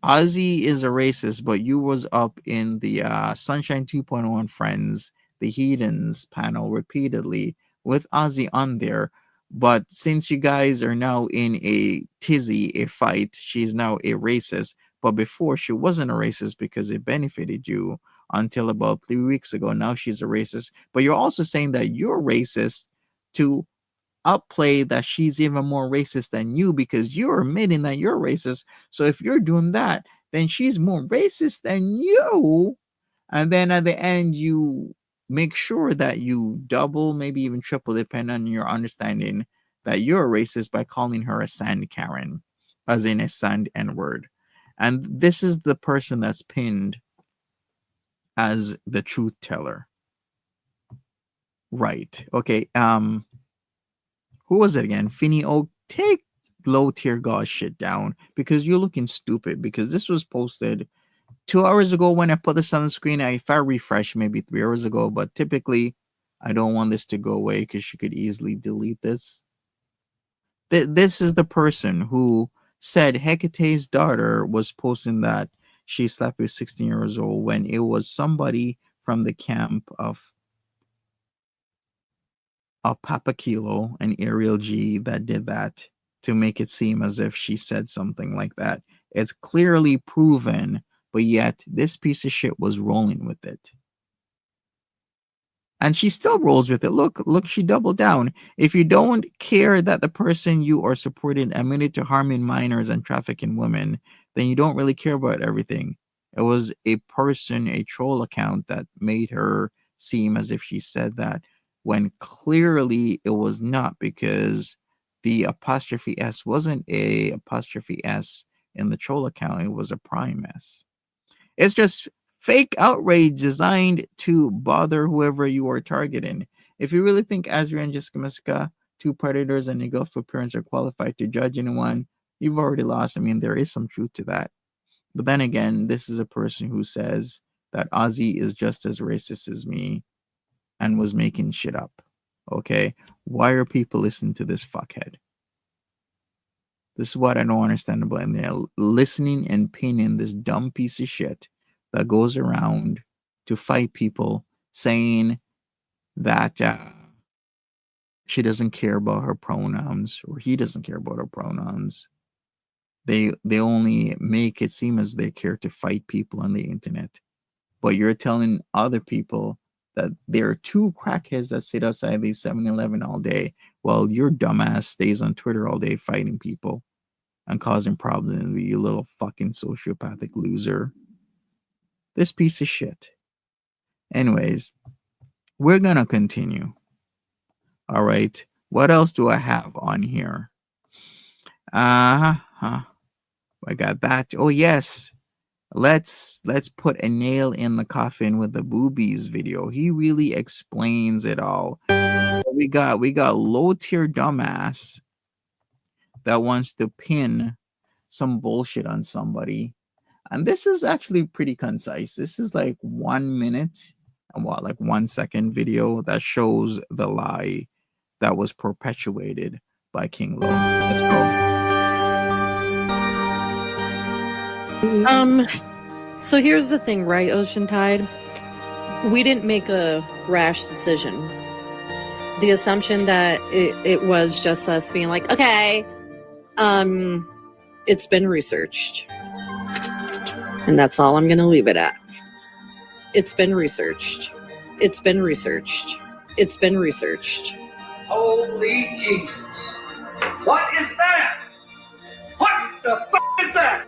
Speaker 1: Ozzy is a racist, but you was up in the Sunshine 2.1 Friends, the Heathens panel repeatedly with Ozzy on there. But since you guys are now in a tizzy, a fight, she's now a racist. But before, she wasn't a racist because it benefited you until about 3 weeks ago. Now she's a racist. But you're also saying that you're racist to upplay that she's even more racist than you because you're admitting that you're racist. So if you're doing that, then she's more racist than you. And then at the end, you make sure that you double, maybe even triple, depending on your understanding that you're a racist by calling her a sand Karen, as in a sand N-word. And this is the person that's pinned as the truth teller. Right. Okay. Who was it again? Finny Oak. Take Low Tier God shit down because you're looking stupid, because this was posted 2 hours ago when I put this on the screen. If I refresh, maybe 3 hours ago, but typically I don't want this to go away because you could easily delete this. This is the person who said Hecate's daughter was posting that she slept with 16 years old when it was somebody from the camp of Papa Kilo and Ariel G that did that to make it seem as if she said something like that. It's clearly proven, but yet this piece of shit was rolling with it. And she still rolls with it. Look, she doubled down. If you don't care that the person you are supporting admitted to harming minors and trafficking women, then you don't really care about everything. It was a person, a troll account that made her seem as if she said that, when clearly it was not, because the apostrophe S wasn't a apostrophe S in the troll account. It was a prime S. It's just fake outrage designed to bother whoever you are targeting. If you really think Azria and Jessica Miska, two predators and a Gulf appearance, are qualified to judge anyone, you've already lost. I mean, there is some truth to that. But then again, this is a person who says that Ozzy is just as racist as me and was making shit up. Okay? Why are people listening to this fuckhead? This is what I don't understand about him. They're listening and pinning this dumb piece of shit that goes around to fight people, saying that she doesn't care about her pronouns, or he doesn't care about her pronouns. They only make it seem as they care to fight people on the internet. But you're telling other people that there are two crackheads that sit outside the 7-Eleven all day, while your dumbass stays on Twitter all day fighting people and causing problems, you little fucking sociopathic loser. This piece of shit. Anyways, we're gonna continue. All right. What else do I have on here? I got that. Oh yes. Let's put a nail in the coffin with the boobies video. He really explains it all. We got low tier dumbass that wants to pin some bullshit on somebody. And this is actually pretty concise. This is like 1 minute and 1 second video that shows the lie that was perpetuated by King Lo. Let's go.
Speaker 3: So here's the thing, right, Ocean Tide? We didn't make a rash decision. The assumption that it was just us being like, okay, it's been researched. And that's all I'm going to leave it at. It's been researched. It's been researched. It's been researched.
Speaker 6: Holy Jesus. What is that? What the f*** is that?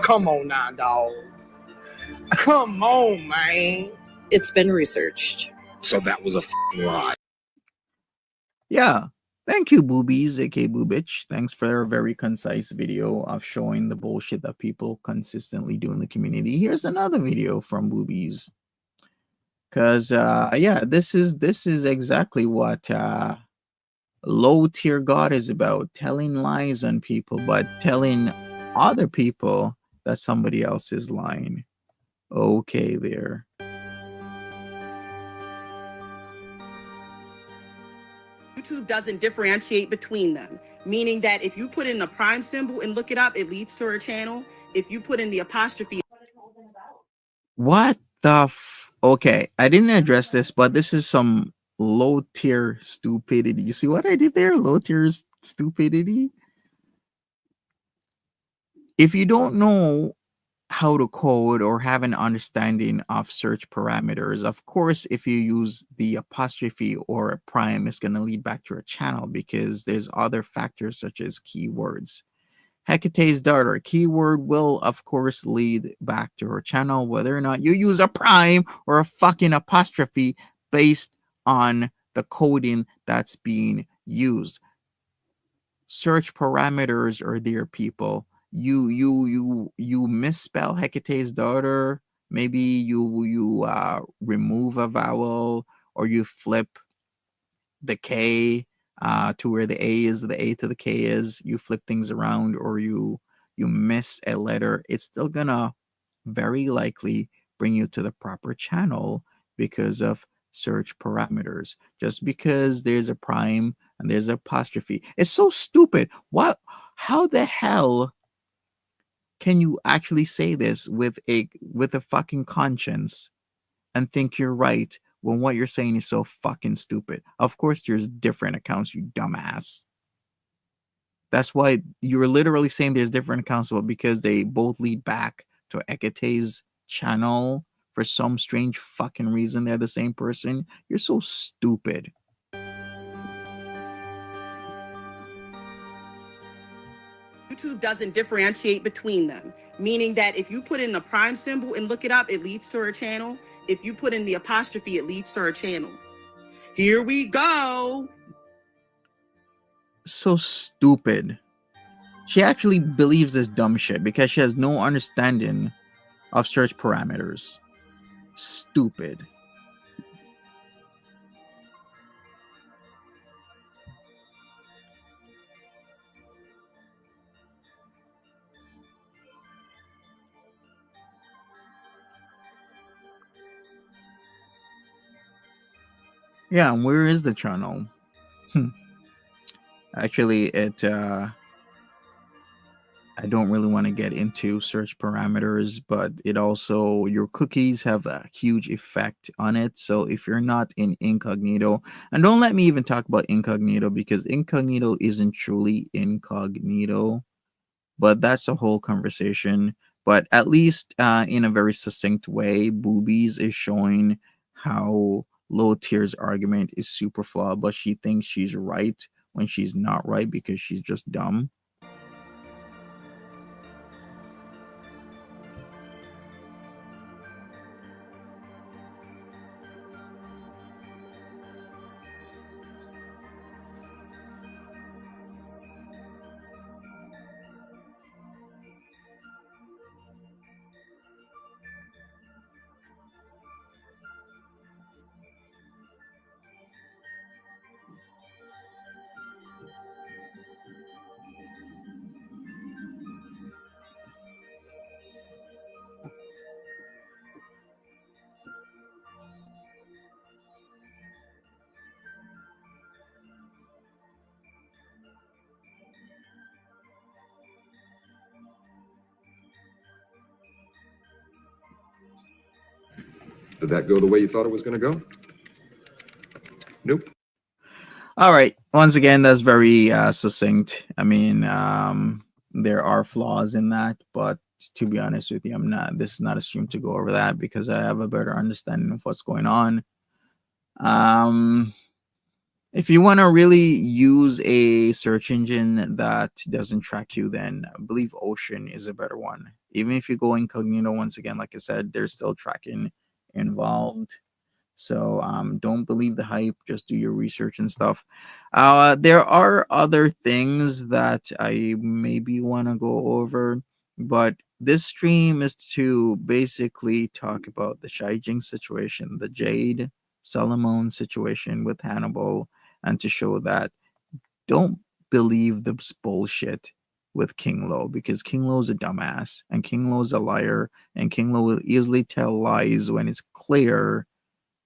Speaker 4: Come on now, dog. Come on, man.
Speaker 3: It's been researched.
Speaker 6: So that was a f***ing lie.
Speaker 1: Yeah. Thank you, Boobies, aka Boobitch. Thanks for a very concise video of showing the bullshit that people consistently do in the community. Here's another video from Boobies. Cause yeah, this is exactly what low tier God is about, telling lies on people, but telling other people that somebody else is lying. Okay, there.
Speaker 2: YouTube doesn't differentiate between them, meaning that if you put in the prime symbol and look it up, it leads to her channel. If you put in the apostrophe.
Speaker 1: What the okay, I didn't address this, but this is some low tier stupidity. You see what I did there? Low tier stupidity. If you don't know how to code or have an understanding of search parameters, of course, if you use the apostrophe or a prime, it's going to lead back to your channel because there's other factors such as keywords. Hecate's daughter keyword will, of course, lead back to her channel, whether or not you use a prime or a fucking apostrophe based on the coding that's being used. Search parameters are there, people. You misspell Hecate's daughter. Maybe you remove a vowel, or you flip the K to where the A is, the A to the K is. You flip things around, or you miss a letter. It's still gonna very likely bring you to the proper channel because of search parameters. Just because there's a prime and there's an apostrophe, it's so stupid. What? How the hell can you actually say this with a fucking conscience and think you're right when what you're saying is so fucking stupid? Of course, there's different accounts, you dumbass. That's why you're literally saying there's different accounts, but because they both lead back to Ekete's channel for some strange fucking reason, they're the same person. You're so stupid.
Speaker 2: YouTube doesn't differentiate between them, meaning that if you put in the prime symbol and look it up, it leads to her channel. If you put in the apostrophe, it leads to her channel. Here we go.
Speaker 1: So stupid. She actually believes this dumb shit because she has no understanding of search parameters. Stupid. Yeah, and where is the channel? Actually, I don't really want to get into search parameters, but it also, your cookies have a huge effect on it. So if you're not in incognito, and don't let me even talk about incognito because incognito isn't truly incognito, but that's a whole conversation. But at least in a very succinct way, Boobies is showing how Low Tier's argument is super flawed, but she thinks she's right when she's not right because she's just dumb.
Speaker 7: Did that go the way you thought it was going to go? Nope.
Speaker 1: All right. Once again, that's very succinct. I mean, there are flaws in that, but to be honest with you, this is not a stream to go over that because I have a better understanding of what's going on. If you want to really use a search engine that doesn't track you, then I believe Ocean is a better one. Even if you go incognito, once again, like I said, there's still tracking involved. So don't believe the hype, just do your research and stuff. There are other things that I maybe want to go over, but this stream is to basically talk about the Shai Jing situation, the Jade Solomon situation with Hannibal, and to show that don't believe this bullshit with King Lo, because King Lo's a dumbass and King Lo's a liar, and King Lo will easily tell lies when it's clear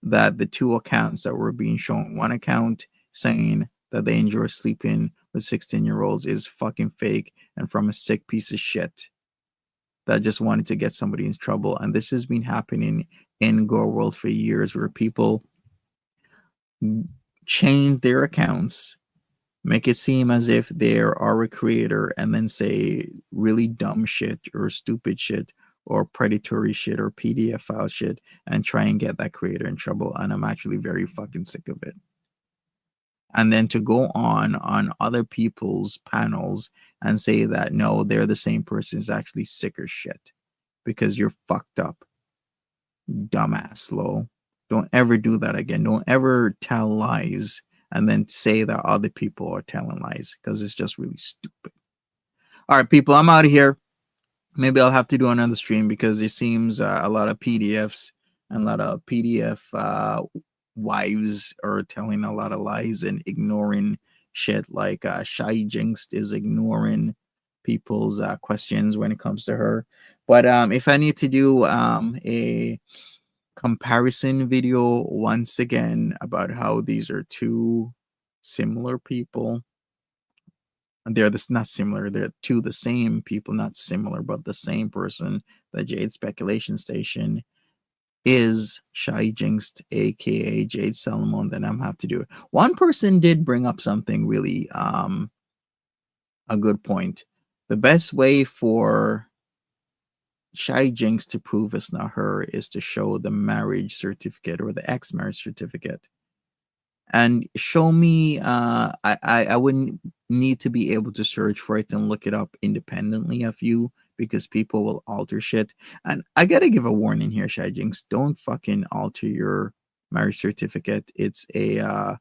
Speaker 1: that the two accounts that were being shown, one account saying that they enjoy sleeping with 16-year-olds is fucking fake and from a sick piece of shit that just wanted to get somebody in trouble. And this has been happening in Gore World for years, where people change their accounts, make it seem as if they are a creator, and then say really dumb shit or stupid shit or predatory shit or PDF file shit and try and get that creator in trouble. And I'm actually very fucking sick of it. And then to go on other people's panels and say that no, they're the same person is actually sick as shit because you're fucked up. Dumbass, Lo. Don't ever do that again. Don't ever tell lies and then say that other people are telling lies, because it's just really stupid. All right, people, I'm out of here. Maybe I'll have to do another stream because it seems a lot of PDFs and a lot of PDF wives are telling a lot of lies and ignoring shit, like Shai Jinx is ignoring people's questions when it comes to her. But if I need to do a comparison video once again about how these are two similar people, and they're this not similar, they're two the same people, not similar, but the same person, the Jade Speculation Station is Shy Jinx, aka Jade Solomon, then I'm have to do it. One person did bring up something really a good point. The best way for Shy Jinx to prove it's not her is to show the marriage certificate or the ex-marriage certificate. And show me I wouldn't need to be able to search for it and look it up independently of you, because people will alter shit. And I gotta give a warning here, Shy Jinx. Don't fucking alter your marriage certificate. It's a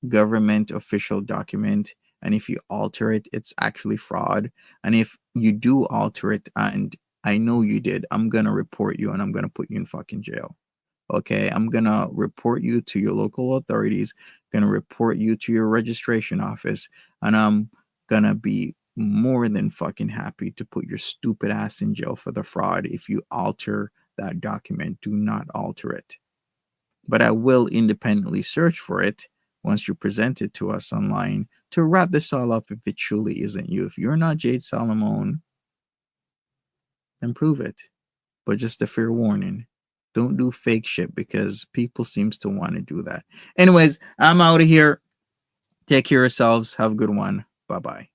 Speaker 1: government official document, and if you alter it, it's actually fraud. And if you do alter it, and I know you did, I'm gonna report you and I'm gonna put you in fucking jail. Okay, I'm gonna report you to your local authorities, gonna report you to your registration office, and I'm gonna be more than fucking happy to put your stupid ass in jail for the fraud if you alter that document. Do not alter it. But I will independently search for it once you present it to us online to wrap this all up if it truly isn't you. If you're not Jade Solomon, then prove it. But just a fair warning. Don't do fake shit, because people seems to want to do that. Anyways, I'm out of here. Take care of yourselves. Have a good one. Bye-bye.